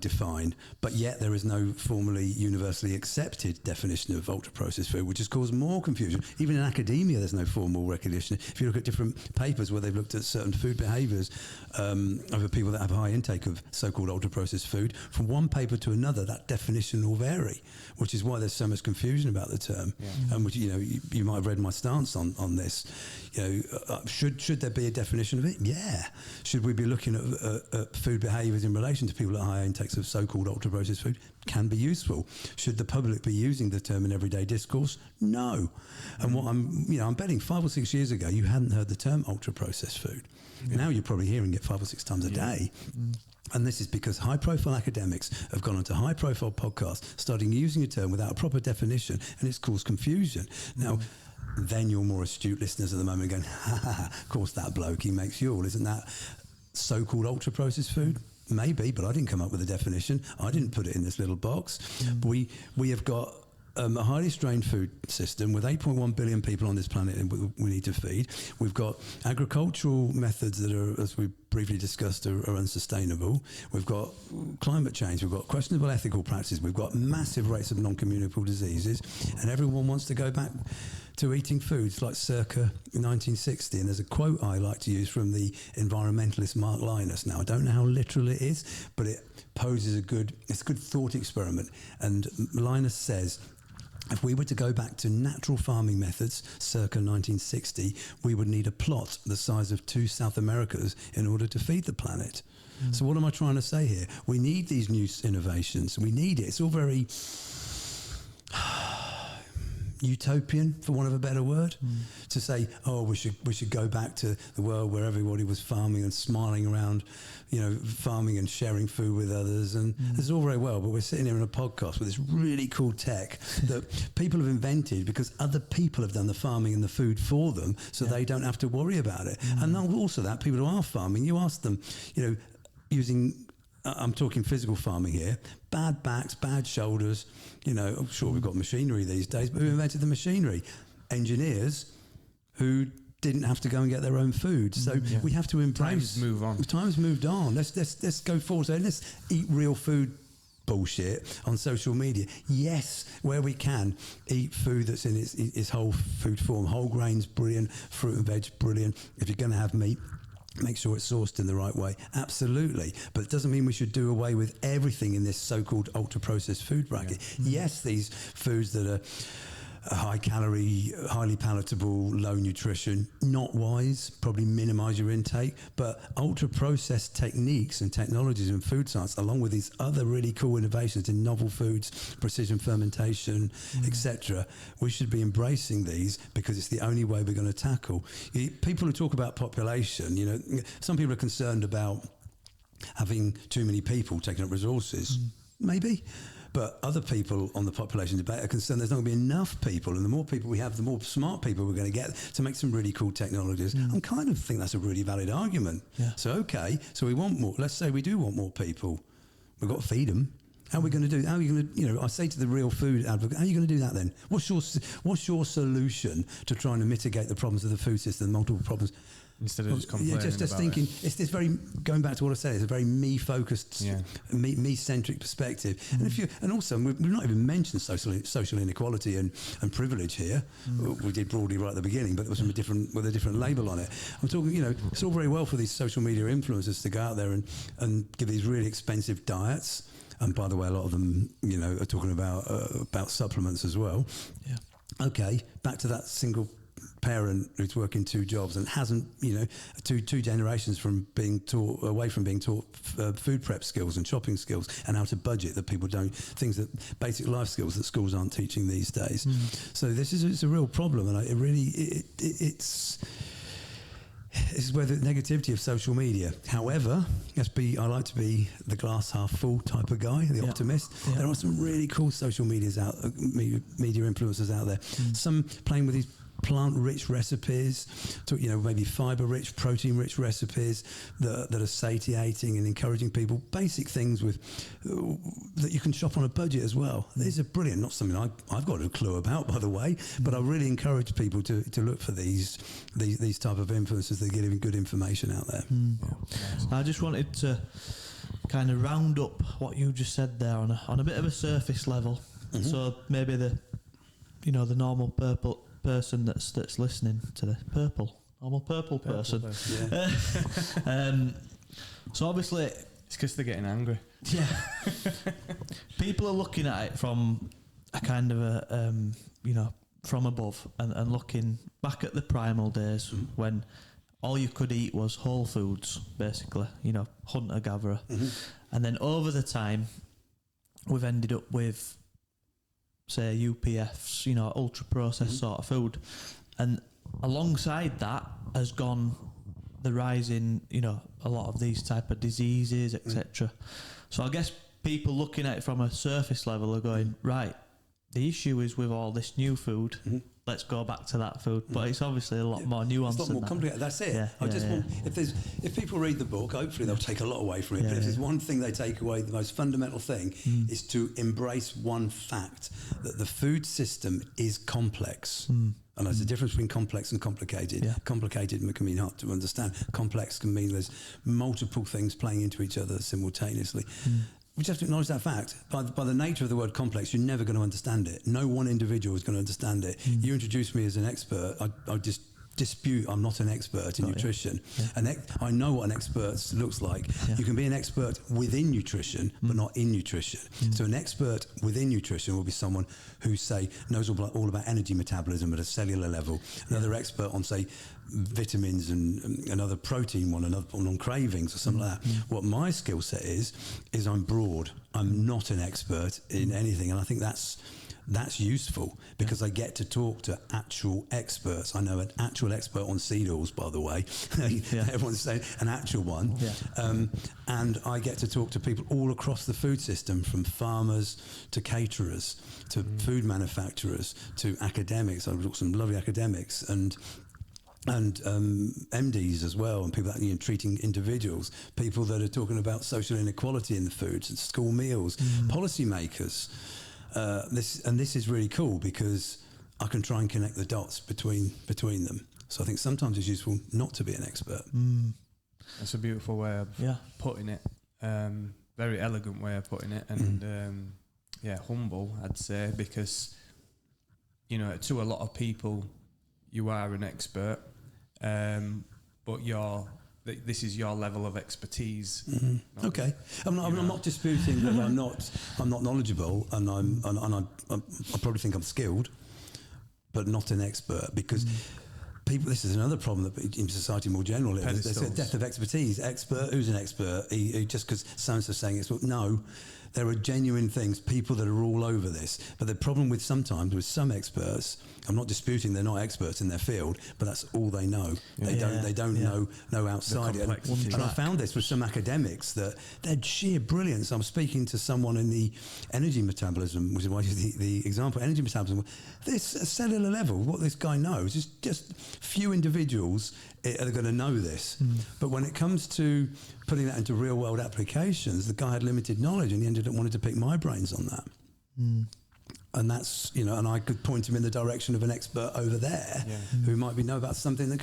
define, but yet there is no formally universally accepted definition of ultra processed food, which has caused more confusion. Even in academia, there's no formal recognition. If you look at different papers where they've looked at certain food behaviours of people that have high intake of so-called ultra processed food, from one paper to another, that definition will vary, which is why there's so much confusion about the term. Which you might have read my stance on this. Should there be a definition of it? Yeah. Should we be looking at food behaviours in relation to people at high intakes of so-called ultra processed food? Can be useful. Should the public be using the term in everyday discourse? No. And what I'm betting 5 or 6 years ago you hadn't heard the term ultra processed food. Now you're probably hearing it 5 or 6 times a day. And this is because high-profile academics have gone onto high-profile podcasts, starting using a term without a proper definition, and it's caused confusion. Now, then your more astute listeners at the moment are going, of course that bloke, he makes Huel. Isn't that so-called ultra-processed food? Maybe, but I didn't come up with a definition. I didn't put it in this little box. We have got a highly strained food system with 8.1 billion people on this planet and we need to feed. We've got agricultural methods that are, as we briefly discussed, are unsustainable. We've got climate change. We've got questionable ethical practices. We've got massive rates of non-communicable diseases, and everyone wants to go back to eating foods like circa 1960. And there's a quote I like to use from the environmentalist Mark Linus. Now, I don't know how literal it is, but it poses a good thought experiment. And Linus says, if we were to go back to natural farming methods circa 1960, we would need a plot the size of 2 South Americas in order to feed the planet. So what am I trying to say here? We need these new innovations. We need it. It's all very utopian, for want of a better word, to say, we should go back to the world where everybody was farming and smiling around, farming and sharing food with others, and it's all very well, but we're sitting here in a podcast with this really cool tech that people have invented because other people have done the farming and the food for them, so they don't have to worry about it. And also that people who are farming, you ask them, using, I'm talking physical farming here, bad backs, bad shoulders, I'm sure we've got machinery these days, but who invented the machinery? Engineers who didn't have to go and get their own food. So we have to embrace... Times move on. Times moved on. Let's go forward. So let's eat real food bullshit on social media. Yes, where we can, eat food that's in its whole food form. Whole grains, brilliant. Fruit and veg, brilliant. If you're going to have meat, make sure it's sourced in the right way. Absolutely. But it doesn't mean we should do away with everything in this so-called ultra-processed food bracket. Yes, these foods that are high calorie, highly palatable, low nutrition, not wise, probably minimise your intake, but ultra-processed techniques and technologies in food science, along with these other really cool innovations in novel foods, precision fermentation, etc., we should be embracing these because it's the only way we're going to tackle. People who talk about population, some people are concerned about having too many people taking up resources. Maybe. But other people on the population debate are concerned there's not going to be enough people, and the more people we have, the more smart people we're going to get to make some really cool technologies. I kind of think that's a really valid argument. So we want more. Let's say we do want more people. We've got to feed them. How are we going to do that? How are you going to, I say to the real food advocate, how are you going to do that then? What's your solution to trying to mitigate the problems of the food system, multiple problems? Instead of just complaining just about thinking, it. It's this very, going back to what I said, it's a very me-focused, me-centric perspective. And also, we've not even mentioned social inequality and privilege here. We did broadly right at the beginning, but it was with a different label on it. I'm talking, it's all very well for these social media influencers to go out there and give these really expensive diets. And by the way, a lot of them, are talking about supplements as well. Okay, back to that single parent who's working 2 jobs and hasn't, two generations from being taught food prep skills and shopping skills and how to budget that people don't, basic life skills that schools aren't teaching these days. So it's a real problem, and it's where the negativity of social media. However, I like to be the glass half full type of guy, the optimist. There are some really cool social media influencers out there. Some playing with these plant-rich recipes to, maybe fibre-rich, protein-rich recipes that are satiating and encouraging people. Basic things that you can shop on a budget as well. These are brilliant. Not something I've got a clue about, by the way, but I really encourage people to look for these type of influencers that give good information out there. I just wanted to kind of round up what you just said there on a bit of a surface level. So maybe the normal purple person that's listening to the normal purple person. Yeah. So obviously it's because they're getting angry. Yeah. People are looking at it from a kind of a from above and looking back at the primal days when all you could eat was whole foods, basically, hunter-gatherer. And then over the time, we've ended up with, say, UPFs, ultra-processed sort of food. And alongside that has gone the rise in, a lot of these type of diseases, etc. So I guess people looking at it from a surface level are going, right, the issue is with all this new food, let's go back to that food. But it's obviously a lot more nuanced. It's a lot more complicated. That's it. Yeah, I just want, if people read the book, hopefully they'll take a lot away from it. But if there's one thing they take away, the most fundamental thing is to embrace one fact, that the food system is complex. And there's a difference between complex and complicated. Yeah. Complicated can mean hard to understand. Complex can mean there's multiple things playing into each other simultaneously. We just have to acknowledge that fact. By the nature of the word complex, you're never going to understand it. No one individual is going to understand it. You introduce me as an expert, I just dispute I'm not an expert in nutrition. Yeah. I know what an expert looks like. Yeah. You can be an expert within nutrition, but not in nutrition. So an expert within nutrition will be someone who, say, knows all about energy metabolism at a cellular level. Another expert on, say, vitamins and another protein one, another one on cravings or something like that. What my skill set is I'm broad. I'm not an expert in anything, and I think that's useful because I get to talk to actual experts. I know an actual expert on seed oils, by the way. Everyone's saying an actual one. And I get to talk to people all across the food system, from farmers to caterers to food manufacturers to academics. I've got some lovely academics and MDs as well, and people that treating individuals, people that are talking about social inequality in the foods and school meals, policymakers. This is really cool because I can try and connect the dots between them. So I think sometimes it's useful not to be an expert. That's a beautiful way of putting it. Very elegant way of putting it, and humble, I'd say, because to a lot of people, you are an expert, but this is your level of expertise. Okay, I'm not disputing that I'm not knowledgeable, and I probably think I'm skilled, but not an expert, because people. This is another problem that in society more generally. There's a depth of expertise. Expert, who's an expert? He just because so-and-so saying it's no. There are genuine things, people that are all over this. But the problem with some experts, I'm not disputing they're not experts in their field, but that's all they know. They don't know outside it. And I found this with some academics that they're sheer brilliance. I'm speaking to someone in the energy metabolism, which is why the example, energy metabolism. This cellular level, what this guy knows is just few individuals are going to know this. But when it comes to putting that into real world applications, the guy had limited knowledge and he ended up wanting to pick my brains on that. And that's, and I could point him in the direction of an expert over there who might know about something that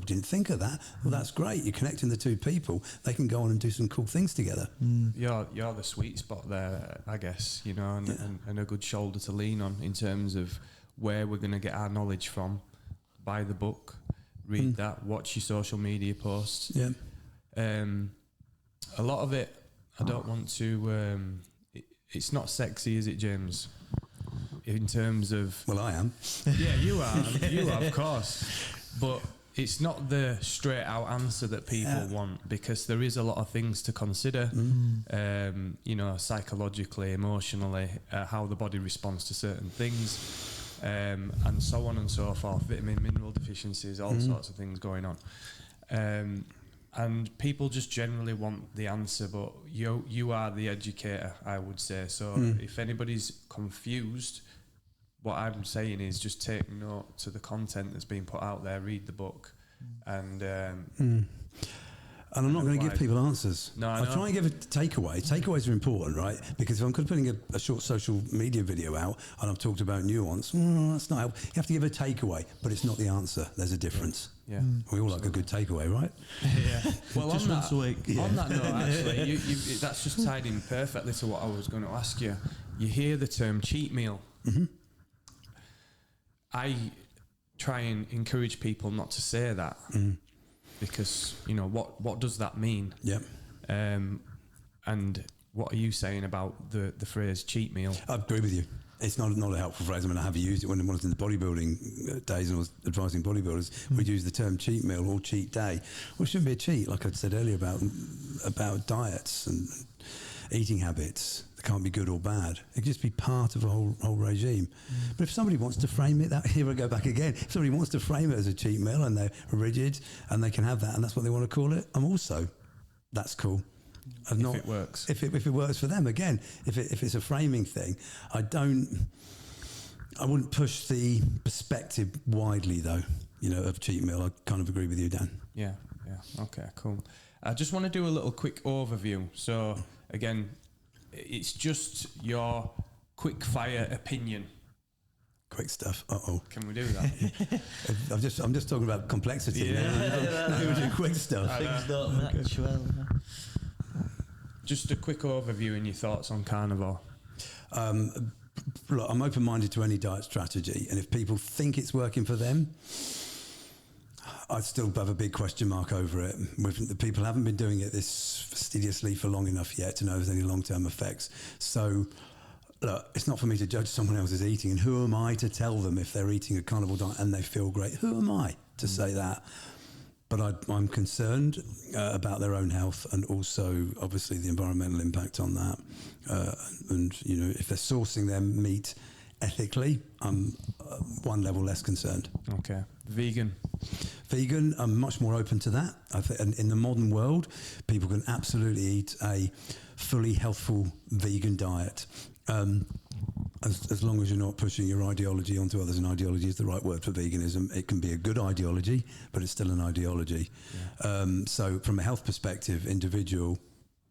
didn't think of that. Well, that's great. You're connecting the two people. They can go on and do some cool things together. You're the sweet spot there, I guess, and a good shoulder to lean on in terms of where we're going to get our knowledge from. Buy the book, read that, watch your social media posts. A lot of it, I don't want to. It's not sexy, is it, James? In terms of, well, I am. Yeah, you are, of course. But it's not the straight out answer that people want, because there is a lot of things to consider. Psychologically, emotionally, how the body responds to certain things. And so on and so forth, vitamin, mineral deficiencies, all sorts of things going on. And people just generally want the answer, but you are the educator, I would say. So if anybody's confused, what I'm saying is just take note to the content that's being put out there, read the book, and and I'm not going to give people answers. No, I I'll know. try and give a takeaway. Takeaways are important, right? Because if I'm putting a short social media video out and I've talked about nuance, that's not helpful. You have to give a takeaway, but it's not the answer. There's a difference. Yeah. We all like a good takeaway, right? Yeah. Well, Just once a week. On that note, actually, that's just tied in perfectly to what I was going to ask you. You hear the term cheat meal. Mm-hmm. I try and encourage people not to say that. Because, you know, what does that mean? Yep. And what are you saying about the phrase cheat meal? I agree with you. It's not a helpful phrase. I mean, I have used it when I was in the bodybuilding days and I was advising bodybuilders. We'd use the term cheat meal or cheat day. Well, it shouldn't be a cheat, like I said earlier about diets and eating habits. They can't be good or bad. It can just be part of a whole regime. But if somebody wants to frame it, here I go back again. If somebody wants to frame it as a cheat meal and they're rigid and they can have that and that's what they want to call it, that's cool. If it works. If it works for them, again, if it's a framing thing, I wouldn't push the perspective widely though, you know, of cheat meal. I kind of agree with you, Dan. Yeah. Okay, cool. I just want to do a little quick overview. So again, it's just your quick fire opinion. Quick stuff. Can we do that? I'm just talking about complexity. Yeah. No, we do quick stuff. Things don't match well. Just a quick overview and your thoughts on carnivore. Look, I'm open-minded to any diet strategy, and if people think it's working for them, I'd still have a big question mark over it. The people haven't been doing it this fastidiously for long enough yet to know if there's any long-term effects. So, look, it's not for me to judge someone else's eating, and who am I to tell them if they're eating a carnivore diet and they feel great? Who am I to say that? But I'm concerned about their own health and also, obviously, the environmental impact on that. And, you know, if they're sourcing their meat ethically, I'm one level less concerned. Okay. Vegan, I'm much more open to that. I think in the modern world, people can absolutely eat a fully healthful vegan diet. As long as you're not pushing your ideology onto others, and ideology is the right word for veganism. It can be a good ideology, but it's still an ideology. Yeah. So from a health perspective, individual,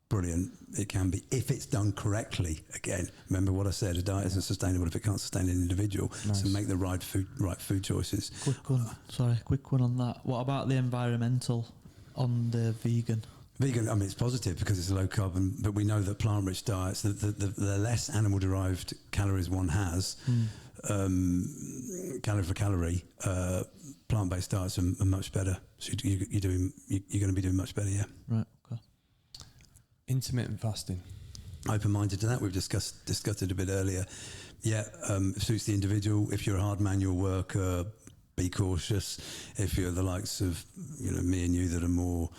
brilliant. It can be, if it's done correctly. Again, remember what I said, a diet isn't sustainable if it can't sustain an individual. Nice. So make the right food choices. Quick one on that. What about the environmental on the vegan? Vegan, I mean, it's positive because it's low carbon, but we know that plant-rich diets, the less animal-derived calories one has, calorie for calorie, plant-based diets are much better. So you're going to be doing much better, yeah. Right, okay. Intermittent fasting. Open-minded to that. We've discussed it a bit earlier. Yeah, it suits the individual. If you're a hard manual worker, be cautious. If you're the likes of, you know, me and you that are more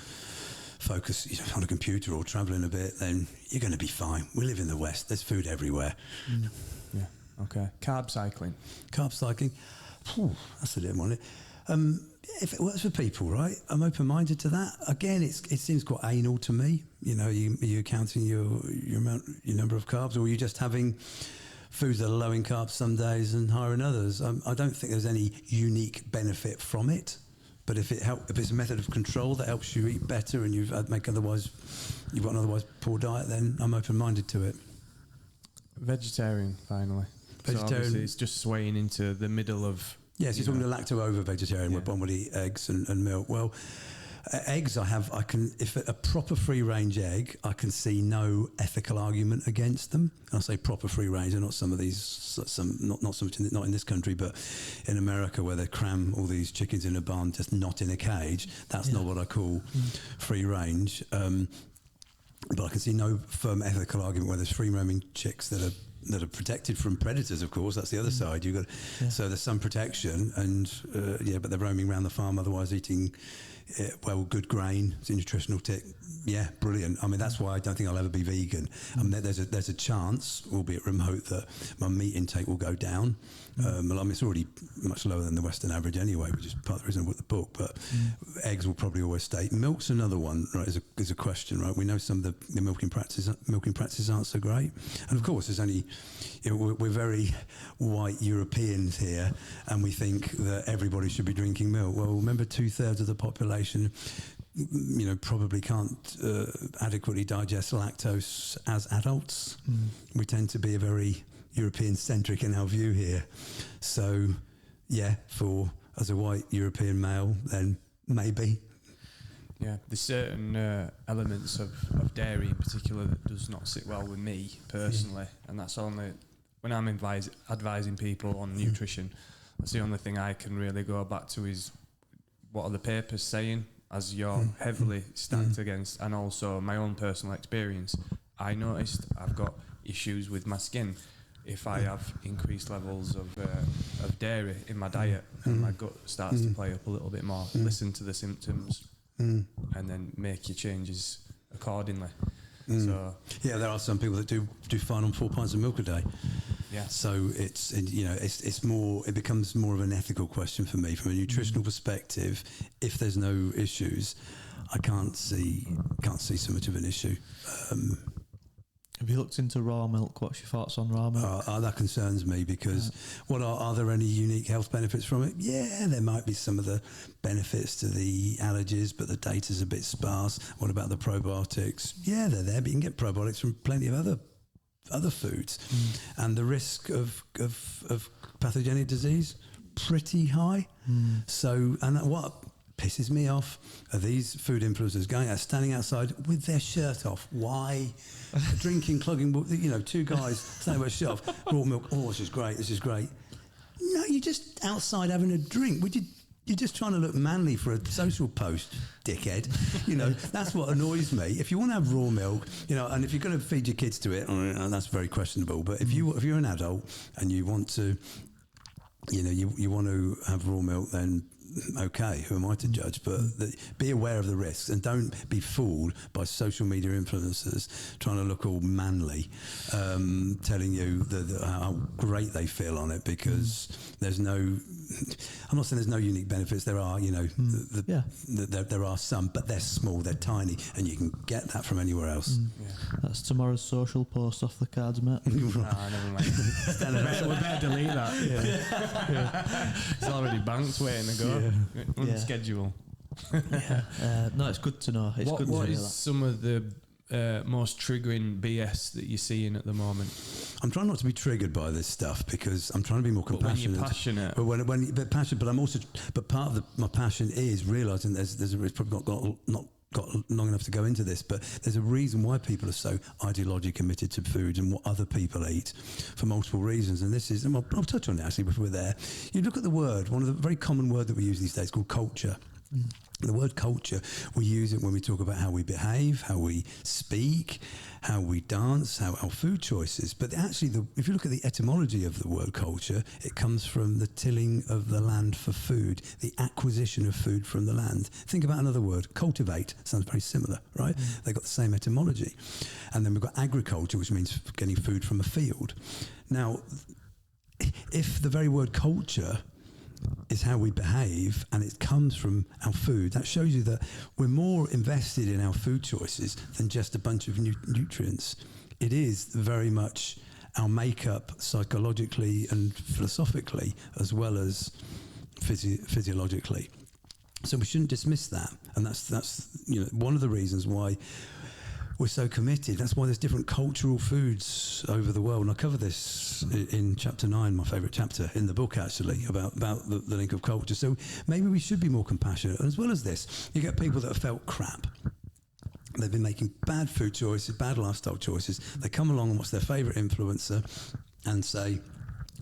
focus, you know, on a computer or travelling a bit, then you're going to be fine. We live in the West. There's food everywhere. Yeah. Okay. Carb cycling. That's a different one. If it works for people, right? I'm open-minded to that. Again, it seems quite anal to me. You know, you're counting your number of carbs, or are you just having foods that are low in carbs some days and higher in others? I don't think there's any unique benefit from it. But if it's a method of control that helps you eat better and you've got an otherwise poor diet, then I'm open-minded to it. Vegetarian, finally. Vegetarian. So obviously it's just swaying into the middle of... Yes, you're talking to lacto-ovo vegetarian, where one would eat eggs and milk. Well, eggs if a proper free-range egg, I can see no ethical argument against them. And I say proper free-range, and not some of these, not so much not in this country, but in America where they cram all these chickens in a barn, just not in a cage. That's not what I call free-range. But I can see no firm ethical argument where there's free-roaming chicks that are protected from predators. Of course, that's the other side. So there's some protection, and but they're roaming around the farm, otherwise eating good grain, it's a nutritional tick. Yeah, brilliant. I mean, that's why I don't think I'll ever be vegan. I mean, there's a chance, albeit remote, that my meat intake will go down. I mean, it's already much lower than the Western average anyway, which is part of the reason I wrote the book. But eggs will probably always stay. Milk's another one, right? Is a question, right? We know some of the milking practices aren't so great, and of course, there's only we're very white Europeans here, and we think that everybody should be drinking milk. Well, remember, 2/3 of the population, probably can't adequately digest lactose as adults. We tend to be a very European-centric in our view here. So, yeah, as a white European male, then maybe. Yeah, there's certain elements of dairy in particular that does not sit well with me personally, and that's only when I'm advising people on nutrition. That's the only thing I can really go back to is what are the papers saying, as you're heavily stacked against, and also my own personal experience. I noticed I've got issues with my skin if I have increased levels of dairy in my diet, and my gut starts to play up a little bit more. Listen to the symptoms, and then make your changes accordingly. So yeah, there are some people that do fine on 4 pints of milk a day. Yeah. So it's more. It becomes more of an ethical question for me from a nutritional perspective. If there's no issues, I can't see so much of an issue. Have you looked into raw milk? What's your thoughts on raw milk? That concerns me because are there any unique health benefits from it? Yeah, there might be some of the benefits to the allergies, but the data's a bit sparse. What about the probiotics? Yeah, they're there, but you can get probiotics from plenty of other foods, and the risk of pathogenic disease pretty high. So, and what pisses me off are these food influencers standing outside with their shirt off. Why? Drinking, clugging, two guys standing by a shelf, raw milk. Oh, this is great. No, you're just outside having a drink. You're just trying to look manly for a social post, dickhead. That's what annoys me. If you want to have raw milk, and if you're going to feed your kids to it, that's very questionable. But if you're an adult and you want to, you want to have raw milk, then okay, who am I to judge? But be aware of the risks and don't be fooled by social media influencers trying to look all manly, telling you how great they feel on it, because there's no. I'm not saying there's no unique benefits. There are, there are some, but they're small, they're tiny, and you can get that from anywhere else. That's tomorrow's social post off the cards, mate. Never mind. We better delete that. Yeah. It's already banked, waiting to go. On schedule. No, it's good to know. What is some of the most triggering BS that you're seeing at the moment? I'm trying not to be triggered by this stuff because I'm trying to be more compassionate. But when you're passionate, but passionate. But I'm also. But part of my passion is realising there's probably not got long enough to go into this, but there's a reason why people are so ideologically committed to food and what other people eat for multiple reasons. And this is, and I'll touch on it actually before we're there. You look at the word, one of the very common word that we use these days called culture. The word culture, we use it when we talk about how we behave, how we speak, how we dance, how our food choices. But actually, if you look at the etymology of the word culture, it comes from the tilling of the land for food, the acquisition of food from the land. Think about another word, cultivate. Sounds very similar, right? They've got the same etymology. And then we've got agriculture, which means getting food from a field. Now, if the very word culture is how we behave and it comes from our food, that shows you that we're more invested in our food choices than just a bunch of nutrients. It is very much our makeup psychologically and philosophically as well as physiologically. So we shouldn't dismiss that, and that's one of the reasons why we're so committed. That's why there's different cultural foods over the world. And I cover this in chapter 9, my favourite chapter in the book, actually, about the link of culture. So maybe we should be more compassionate. And as well as this, you get people that have felt crap. They've been making bad food choices, bad lifestyle choices. They come along and watch their favourite influencer and say,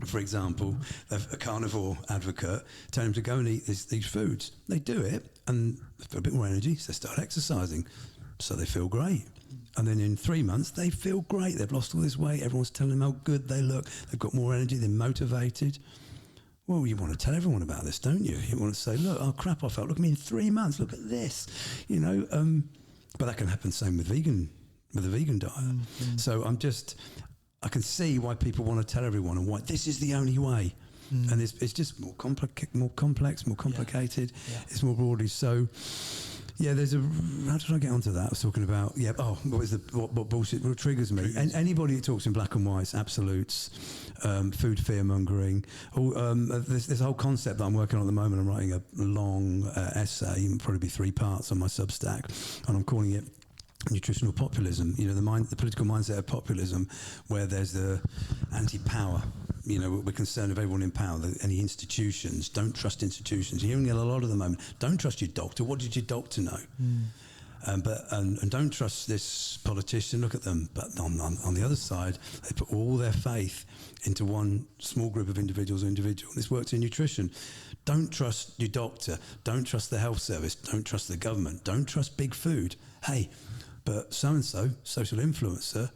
for example, a carnivore advocate, tell them to go and eat these foods. They do it and they feel a bit more energy, so they start exercising. So they feel great. And then in 3 months, they feel great. They've lost all this weight. Everyone's telling them how good they look. They've got more energy. They're motivated. well, you want to tell everyone about this, don't you? You want to say, look, oh crap, I felt. Look at me in 3 months. Look at this, you know. But that can happen same with the vegan diet. Mm-hmm. So I can see why people want to tell everyone and why this is the only way. And it's just more complex, more complicated. Yeah. It's more broadly so. Yeah, how did I get onto that? I was talking about what bullshit? What triggers me? And anybody that talks in black and whites, absolutes, food fear mongering. This whole concept that I'm working on at the moment. I'm writing a long essay, probably be 3 parts on my Substack, and I'm calling it nutritional populism. You know, the political mindset of populism, where there's the anti-power. You know, we're concerned of everyone in power, any institutions. Don't trust institutions. You're hearing it a lot at the moment. Don't trust your doctor. What did your doctor know? And don't trust this politician. Look at them. But on the other side, they put all their faith into one small group of individuals. This works in nutrition. Don't trust your doctor. Don't trust the health service. Don't trust the government. Don't trust big food. Hey, but so-and-so, social influencer,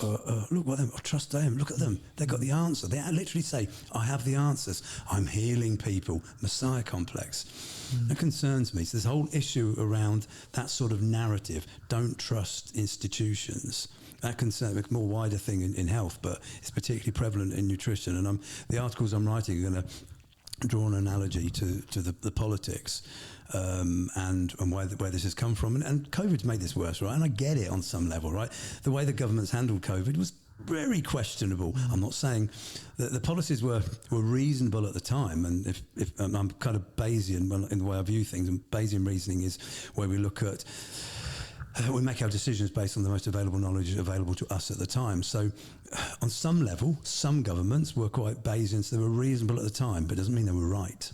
look what them. I trust them. Look at them. They got the answer. They literally say, "I have the answers. I'm healing people." Messiah complex. That concerns me. So this whole issue around that sort of narrative. Don't trust institutions. That concerns me. A more wider thing in health, but it's particularly prevalent in nutrition. And the articles I'm writing are going to draw an analogy to the politics. And where this has come from. And COVID's made this worse, right? And I get it on some level, right? The way the government's handled COVID was very questionable. I'm not saying that the policies were reasonable at the time. And if I'm kind of Bayesian in the way I view things, and Bayesian reasoning is where we look at we make our decisions based on the most available knowledge available to us at the time. So on some level, some governments were quite Bayesian, so they were reasonable at the time, but it doesn't mean they were right.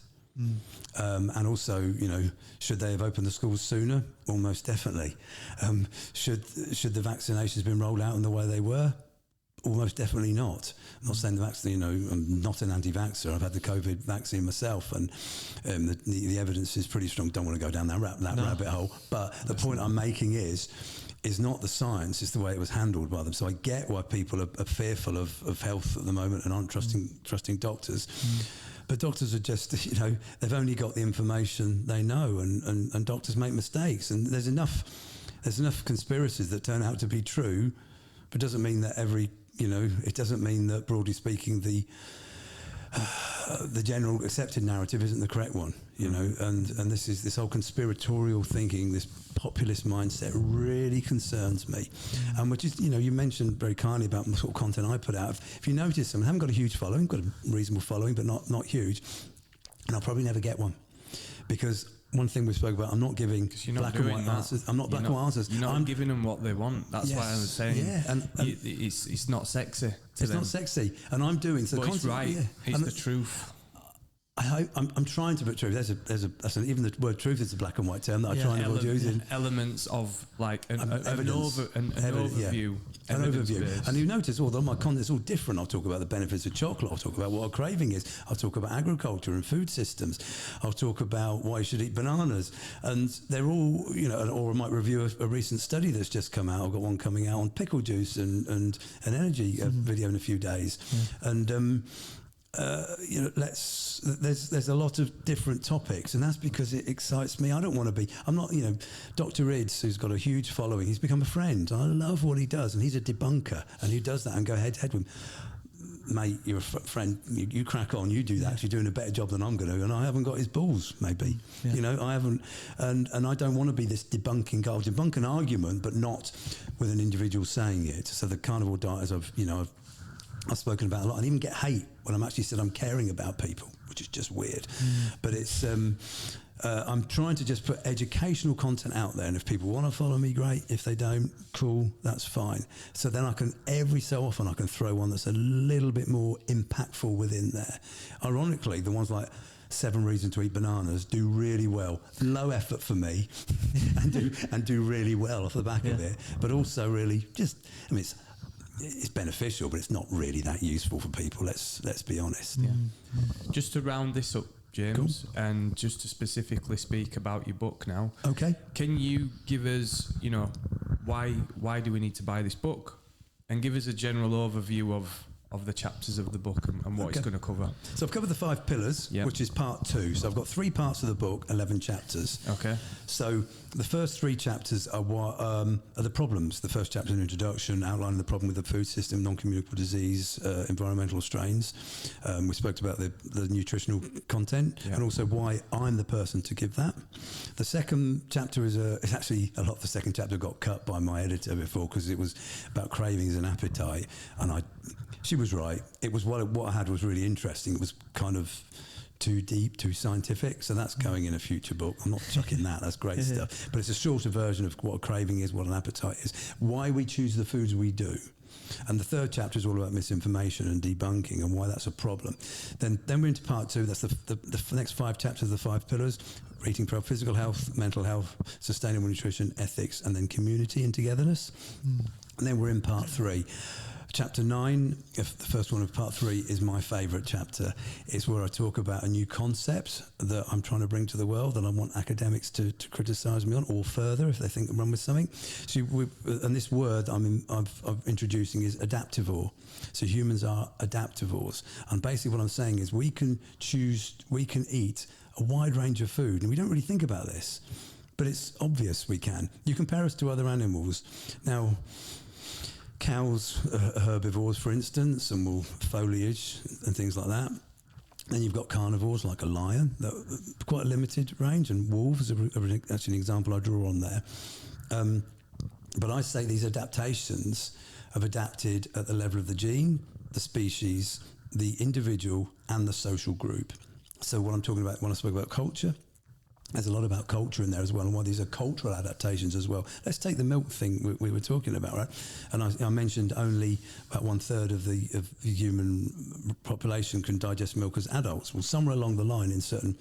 And also, you know, should they have opened the schools sooner? Almost definitely. Should the vaccinations been rolled out in the way they were? Almost definitely not. I'm not saying the vaccine, you know, I'm not an anti-vaxxer. I've had the COVID vaccine myself, and the evidence is pretty strong. Don't want to go down that rabbit hole. But the point I'm making is not the science, it's the way it was handled by them. So I get why people are fearful of health at the moment and aren't trusting doctors. But doctors are just, you know, they've only got the information they know, and doctors make mistakes. And there's enough conspiracies that turn out to be true, but doesn't mean that it doesn't mean that, broadly speaking, the general accepted narrative isn't the correct one, you know. And this whole conspiratorial thinking, this populist mindset really concerns me. And which is, you know, you mentioned very kindly about the sort of content I put out. If you notice, I haven't got a huge following, got a reasonable following, but not huge, and I'll probably never get one, because one thing we spoke about, I'm not giving black and white answers. I'm not black and white answers. You're not giving them what they want. That's why I was saying. Yeah, and it's not sexy. It's not sexy, and I'm doing so. But it's right. Yeah. It's the truth. I'm trying to put truth. Even the word truth is a black and white term that I try and avoid using. Elements of like an evidence, overview. An overview. And you notice, although my content's all different, I'll talk about the benefits of chocolate, I'll talk about what a craving is, I'll talk about agriculture and food systems, I'll talk about why you should eat bananas, and they're all, you know, or I might review a recent study that's just come out. I've got one coming out on pickle juice and energy video in a few days. And you know, there's a lot of different topics, and that's because it excites me. I don't want to be. I'm not. You know, Dr. Rids, who's got a huge following, he's become a friend. I love what he does, and he's a debunker, and he does that and go head to head with him. Mate, you're a friend. You crack on. You do that. You're doing a better job than I'm going to, and I haven't got his balls. Maybe you know, I haven't, and I don't want to be this debunking guy. I'll debunk an argument, but not with an individual saying it. So the carnivore diet, I've spoken about a lot, and even get hate when I'm actually said I'm caring about people, which is just weird. But it's I'm trying to just put educational content out there, and if people want to follow me, great. If they don't, cool, that's fine. So then I can, every so often, I can throw one that's a little bit more impactful within there. Ironically, the ones like 7 Reasons to Eat Bananas do really well. Low effort for me, and do really well off the back of it. But also really just, I mean, it's beneficial, but it's not really that useful for people. Let's be honest. Yeah. Just to round this up, James, and just to specifically speak about your book now. Okay. Can you give us, you know, why do we need to buy this book, and give us a general overview of of the chapters of the book and what it's going to cover. So I've covered the 5 pillars, Yep. which is part 2. So I've got 3 parts of the book, 11 chapters. Okay. So the first 3 chapters are the problems. The first chapter is an introduction, outlining the problem with the food system, non-communicable disease, environmental strains. We spoke about the nutritional content, Yep. and also why I'm the person to give that. The second chapter it's actually a lot of the second chapter got cut by my editor before, because it was about cravings and appetite, and she was right. It was what I had was really interesting. It was kind of too deep, too scientific. So that's going in a future book. I'm not chucking that. That's great stuff. But it's a shorter version of what a craving is, what an appetite is, why we choose the foods we do. And the third chapter is all about misinformation and debunking and why that's a problem. Then we're into part 2. That's the next 5 chapters, the 5 pillars: eating for physical health, mental health, sustainable nutrition, ethics, and then community and togetherness. And then we're in part 3. Chapter 9, the first one of part 3, is my favourite chapter. It's where I talk about a new concept that I'm trying to bring to the world, that I want academics to criticise me on, or further if they think I'm wrong with something. So and this word I'm introducing is adaptivore. So humans are adaptivores. And basically what I'm saying is we can eat a wide range of food, and we don't really think about this, but it's obvious we can. You compare us to other animals. Now, cows are herbivores, for instance, and will foliage and things like that. Then you've got carnivores like a lion, quite a limited range, and wolves are actually an example I draw on there. But I say these adaptations have adapted at the level of the gene, the species, the individual, and the social group. So what I'm talking about when I spoke about culture, there's a lot about culture in there as well, and why these are cultural adaptations as well. Let's take the milk thing we were talking about, right? And I mentioned only about 1/3 of the human population can digest milk as adults. Well, somewhere along the line in certain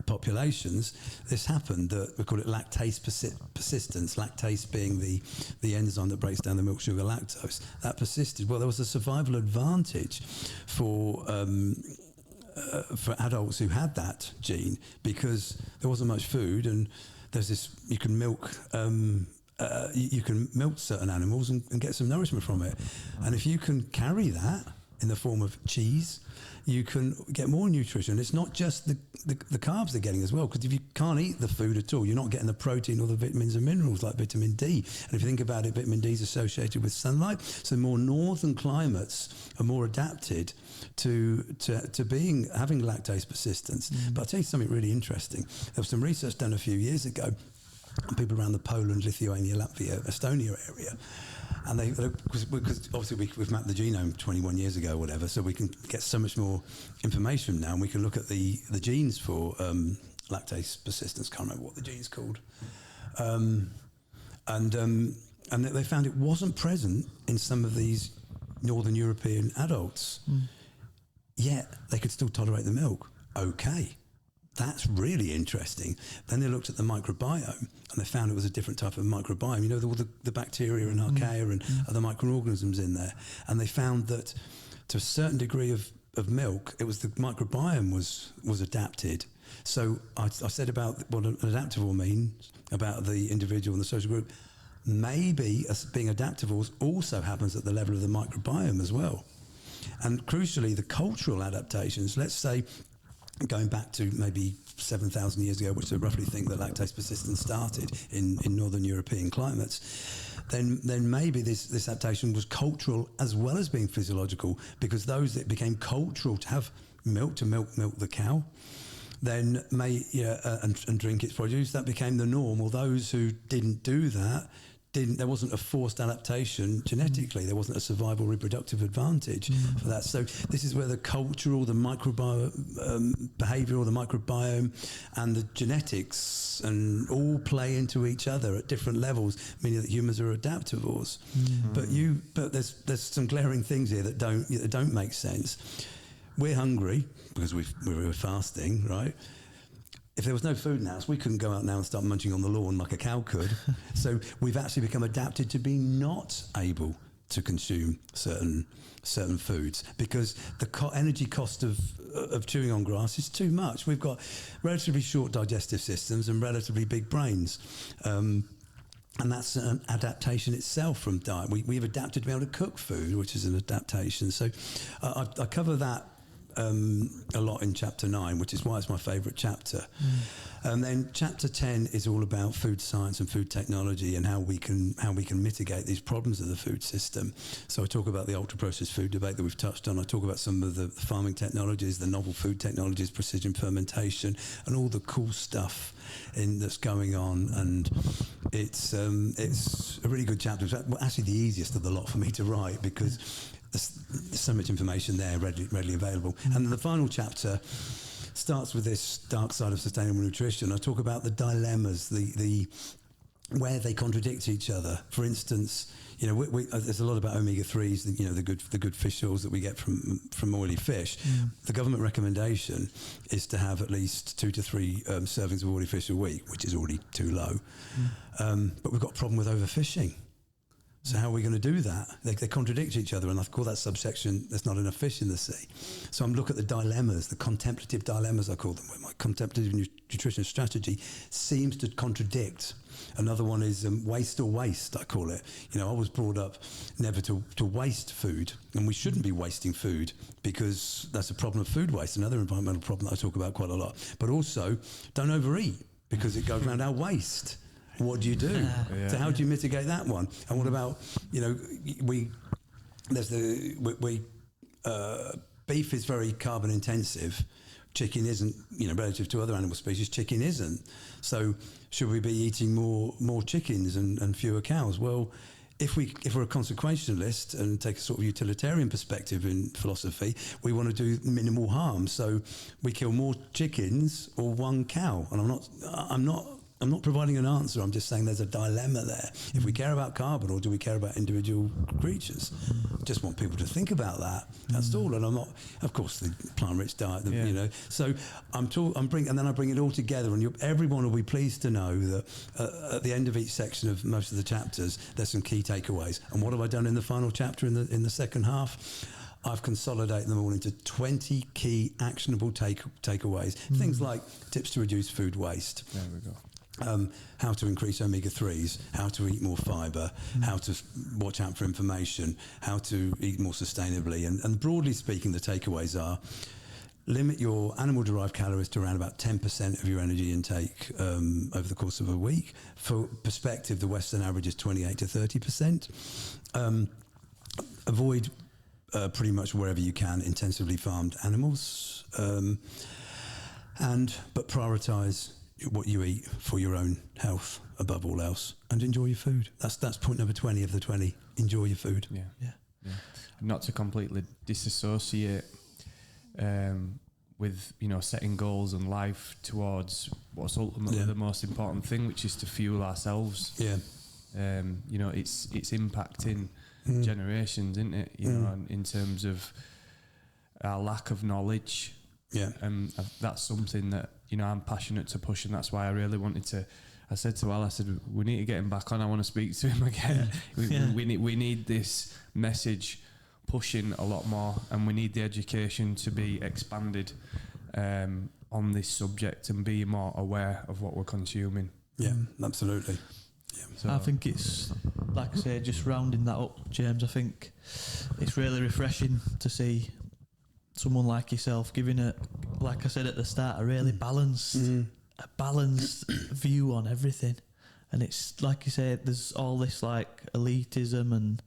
populations, this happened. We call it lactase persistence. Lactase being the enzyme that breaks down the milk sugar lactose. That persisted. Well, there was a survival advantage for adults who had that gene, because there wasn't much food, and there's this, you can milk certain animals and get some nourishment from it. And if you can carry that in the form of cheese, you can get more nutrition. It's not just the carbs they're getting as well, because if you can't eat the food at all, you're not getting the protein or the vitamins and minerals like vitamin D. And if you think about it, vitamin D is associated with sunlight, so more northern climates are more adapted to having lactase persistence. But I'll tell you something really interesting. There was some research done a few years ago on people around the Poland, Lithuania, Latvia, Estonia area. And because obviously we've mapped the genome 21 years ago or whatever, so we can get so much more information now, and we can look at the genes for lactase persistence. Can't remember what the gene's called. And they found it wasn't present in some of these Northern European adults. Yet they could still tolerate the milk. Okay. That's really interesting. Then they looked at the microbiome, and they found it was a different type of microbiome. You know, all the bacteria and archaea and other microorganisms in there. And they found that to a certain degree of milk, it was the microbiome was adapted. So I said about what an adaptivore means, about the individual and the social group. Maybe being adaptivores also happens at the level of the microbiome as well. And crucially, the cultural adaptations, let's say, going back to maybe 7,000 years ago, which they roughly think that lactase persistence started in Northern European climates, then maybe this adaptation was cultural as well as being physiological, because those that became cultural to have milk the cow, then and drink its produce, that became the norm. Or those who didn't do that, there wasn't a forced adaptation genetically. There wasn't a survival reproductive advantage for that. So this is where the cultural, the microbiome, behavioural, the microbiome, and the genetics and all play into each other at different levels, meaning that humans are adaptivores. But there's some glaring things here that don't make sense. We're hungry because we were fasting, right? If there was no food in the house, we couldn't go out now and start munching on the lawn like a cow could. So we've actually become adapted to be not able to consume certain foods, because the energy cost of chewing on grass is too much. We've got relatively short digestive systems and relatively big brains. And that's an adaptation itself from diet. We've adapted to be able to cook food, which is an adaptation. So I cover that a lot in chapter 9, which is why it's my favourite chapter. And then chapter 10 is all about food science and food technology and how we can mitigate these problems of the food system. So I talk about the ultra processed food debate that we've touched on. I talk about some of the farming technologies, the novel food technologies, precision fermentation, and all the cool stuff that's going on. And it's a really good chapter. It's actually the easiest of the lot for me to write because there's so much information there readily available. And then the final chapter starts with this dark side of sustainable nutrition. I talk about the dilemmas, the where they contradict each other. For instance, there's a lot about omega-3s, the good fish oils that we get from oily fish. The government recommendation is to have at least 2 to 3 servings of oily fish a week, which is already too low. But we've got a problem with overfishing. So how are we going to do that? They contradict each other, and I call that subsection, there's not enough fish in the sea. So I'm looking at the dilemmas, the contemplative dilemmas I call them, where my contemplative nutrition strategy seems to contradict. Another one is waste or waste, I call it. I was brought up never to waste food, and we shouldn't be wasting food because that's a problem of food waste, another environmental problem that I talk about quite a lot. But also, don't overeat because it goes around our waste. What do you do? So how do you mitigate that one? And what about, beef is very carbon intensive. Chicken isn't, relative to other animal species, chicken isn't. So should we be eating more chickens and fewer cows? Well, if we're a consequentialist and take a sort of utilitarian perspective in philosophy, we want to do minimal harm. So we kill more chickens or one cow. And I'm not providing an answer. I'm just saying there's a dilemma there. If we care about carbon, or do we care about individual creatures? I just want people to think about that. That's all. And I'm not, of course, the plant-rich diet. So I bring it all together, and everyone will be pleased to know that at the end of each section of most of the chapters, there's some key takeaways. And what have I done in the final chapter in the second half? I've consolidated them all into 20 key actionable takeaways. Things like tips to reduce food waste. There we go. How to increase omega-3s, how to eat more fibre, how to watch out for inflammation, how to eat more sustainably. And broadly speaking, the takeaways are limit your animal-derived calories to around about 10% of your energy intake over the course of a week. For perspective, the Western average is 28 to 30%. Avoid pretty much wherever you can intensively farmed animals, but prioritise what you eat for your own health above all else, and enjoy your food. That's point number 20 of the 20. Enjoy your food. Yeah. Not to completely disassociate with setting goals and life towards what's ultimately the most important thing, which is to fuel ourselves. It's impacting generations, isn't it? In terms of our lack of knowledge. That's something that I'm passionate to push, and that's why I really wanted to. I said to Al, we need to get him back on. I want to speak to him again. We need this message pushing a lot more, and we need the education to be expanded on this subject and be more aware of what we're consuming. Yeah, absolutely. So I think it's, like I say, just rounding that up, James, I think it's really refreshing to see someone like yourself giving it, like I said at the start, a really balanced view on everything. And it's like you say, there's all this like elitism and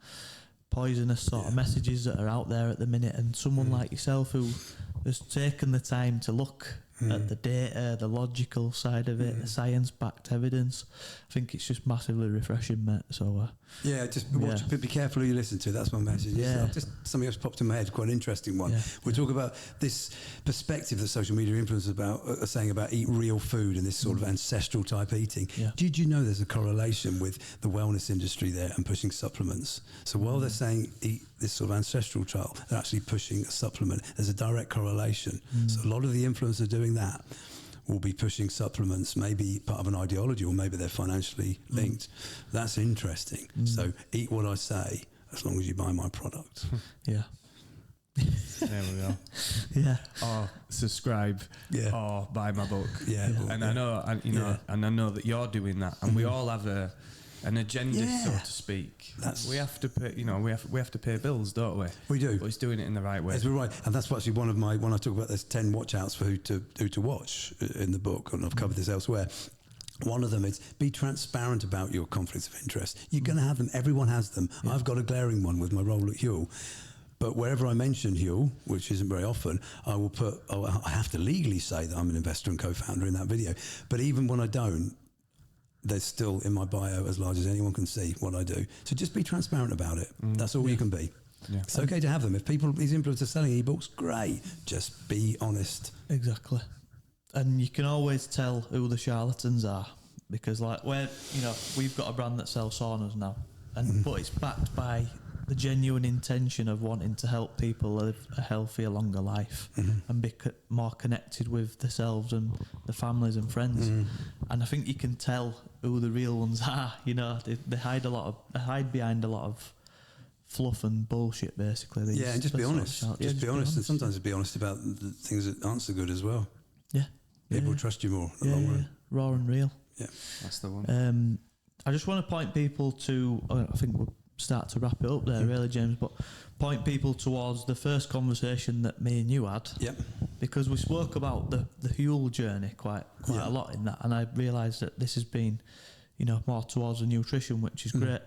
poisonous sort of messages that are out there at the minute, and someone like yourself who has taken the time to look at the data, the logical side of it, the science-backed evidence. I think it's just massively refreshing, mate. So be careful who you listen to. That's my message. Just something else popped in my head, quite an interesting one. We talk about this perspective that social media influencers are saying about eat real food and this sort of ancestral type eating. Did you know there's a correlation with the wellness industry there and pushing supplements? So while they're saying eat this sort of ancestral trial, they're actually pushing a supplement. There's a direct correlation. So a lot of the influencers doing that will be pushing supplements, maybe part of an ideology, or maybe they're financially linked. That's interesting. So eat what I say, as long as you buy my product. There we go. Or subscribe. Or buy my book. And I know, and I know that you're doing that, and we all have an agenda, Yeah. so to speak. That's- We have to pay, we have to pay bills, don't we? We do. But it's doing it in the right way. Yes, we're right, and that's actually one of my, when I talk about there's 10 watch outs for who to watch in the book, and I've covered this elsewhere. One of them is be transparent about your conflicts of interest. You're going to have them. Everyone has them. Yeah. I've got a glaring one with my role at Huel. But wherever I mention Huel, which isn't very often, I will put, I have to legally say that I'm an investor and co-founder in that video. But even when I don't, there's still in my bio, as large as anyone can see, what I do. So just be transparent about it. That's all you can be. Yeah. It's okay to have them. If these influencers are selling ebooks, great. Just be honest. Exactly. And you can always tell who the charlatans are, because like we've got a brand that sells saunas now, and but it's backed by the genuine intention of wanting to help people live a healthier, longer life and be more connected with themselves and the families and friends. And I think you can tell who the real ones are. They hide behind a lot of fluff and bullshit, basically. And just be honest. Just be honest, and sometimes be honest about the things that aren't so good as well. Yeah. People will trust you more in the long run. Raw and real. Yeah. That's the one. I just want to point people to, I think we'll start to wrap it up there really, James, but point people towards the first conversation that me and you had. Yep. Because we spoke about the Huel journey quite a lot in that, and I realised that this has been, more towards the nutrition, which is great.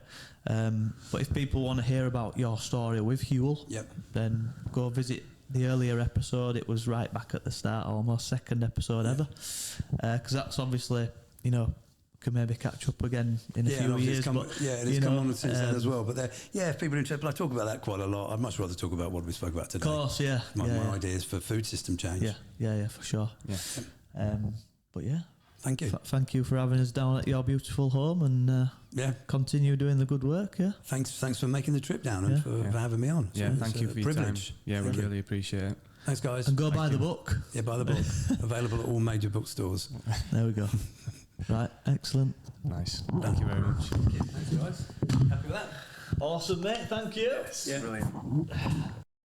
But if people want to hear about your story with Huel, then go visit the earlier episode. It was right back at the start, almost second episode ever, because that's obviously can maybe catch up again in a few years. It's come on since then as well. But if people are interested, but I talk about that quite a lot. I'd much rather talk about what we spoke about today. Of course, my ideas for food system change. Yeah, for sure. Yeah. But yeah. Thank you. Thank you for having us down at your beautiful home, and continue doing the good work. Yeah. Thanks for making the trip down and for having me on. Thank you for your privilege. Time. Yeah, we really appreciate it. Thanks, guys. And go buy the book. Yeah, buy the book. Available at all major bookstores. There we go. Right, excellent. Nice. Thank you very much. Thank you, guys. Happy with that? Awesome, mate. Thank you. Yes. Brilliant.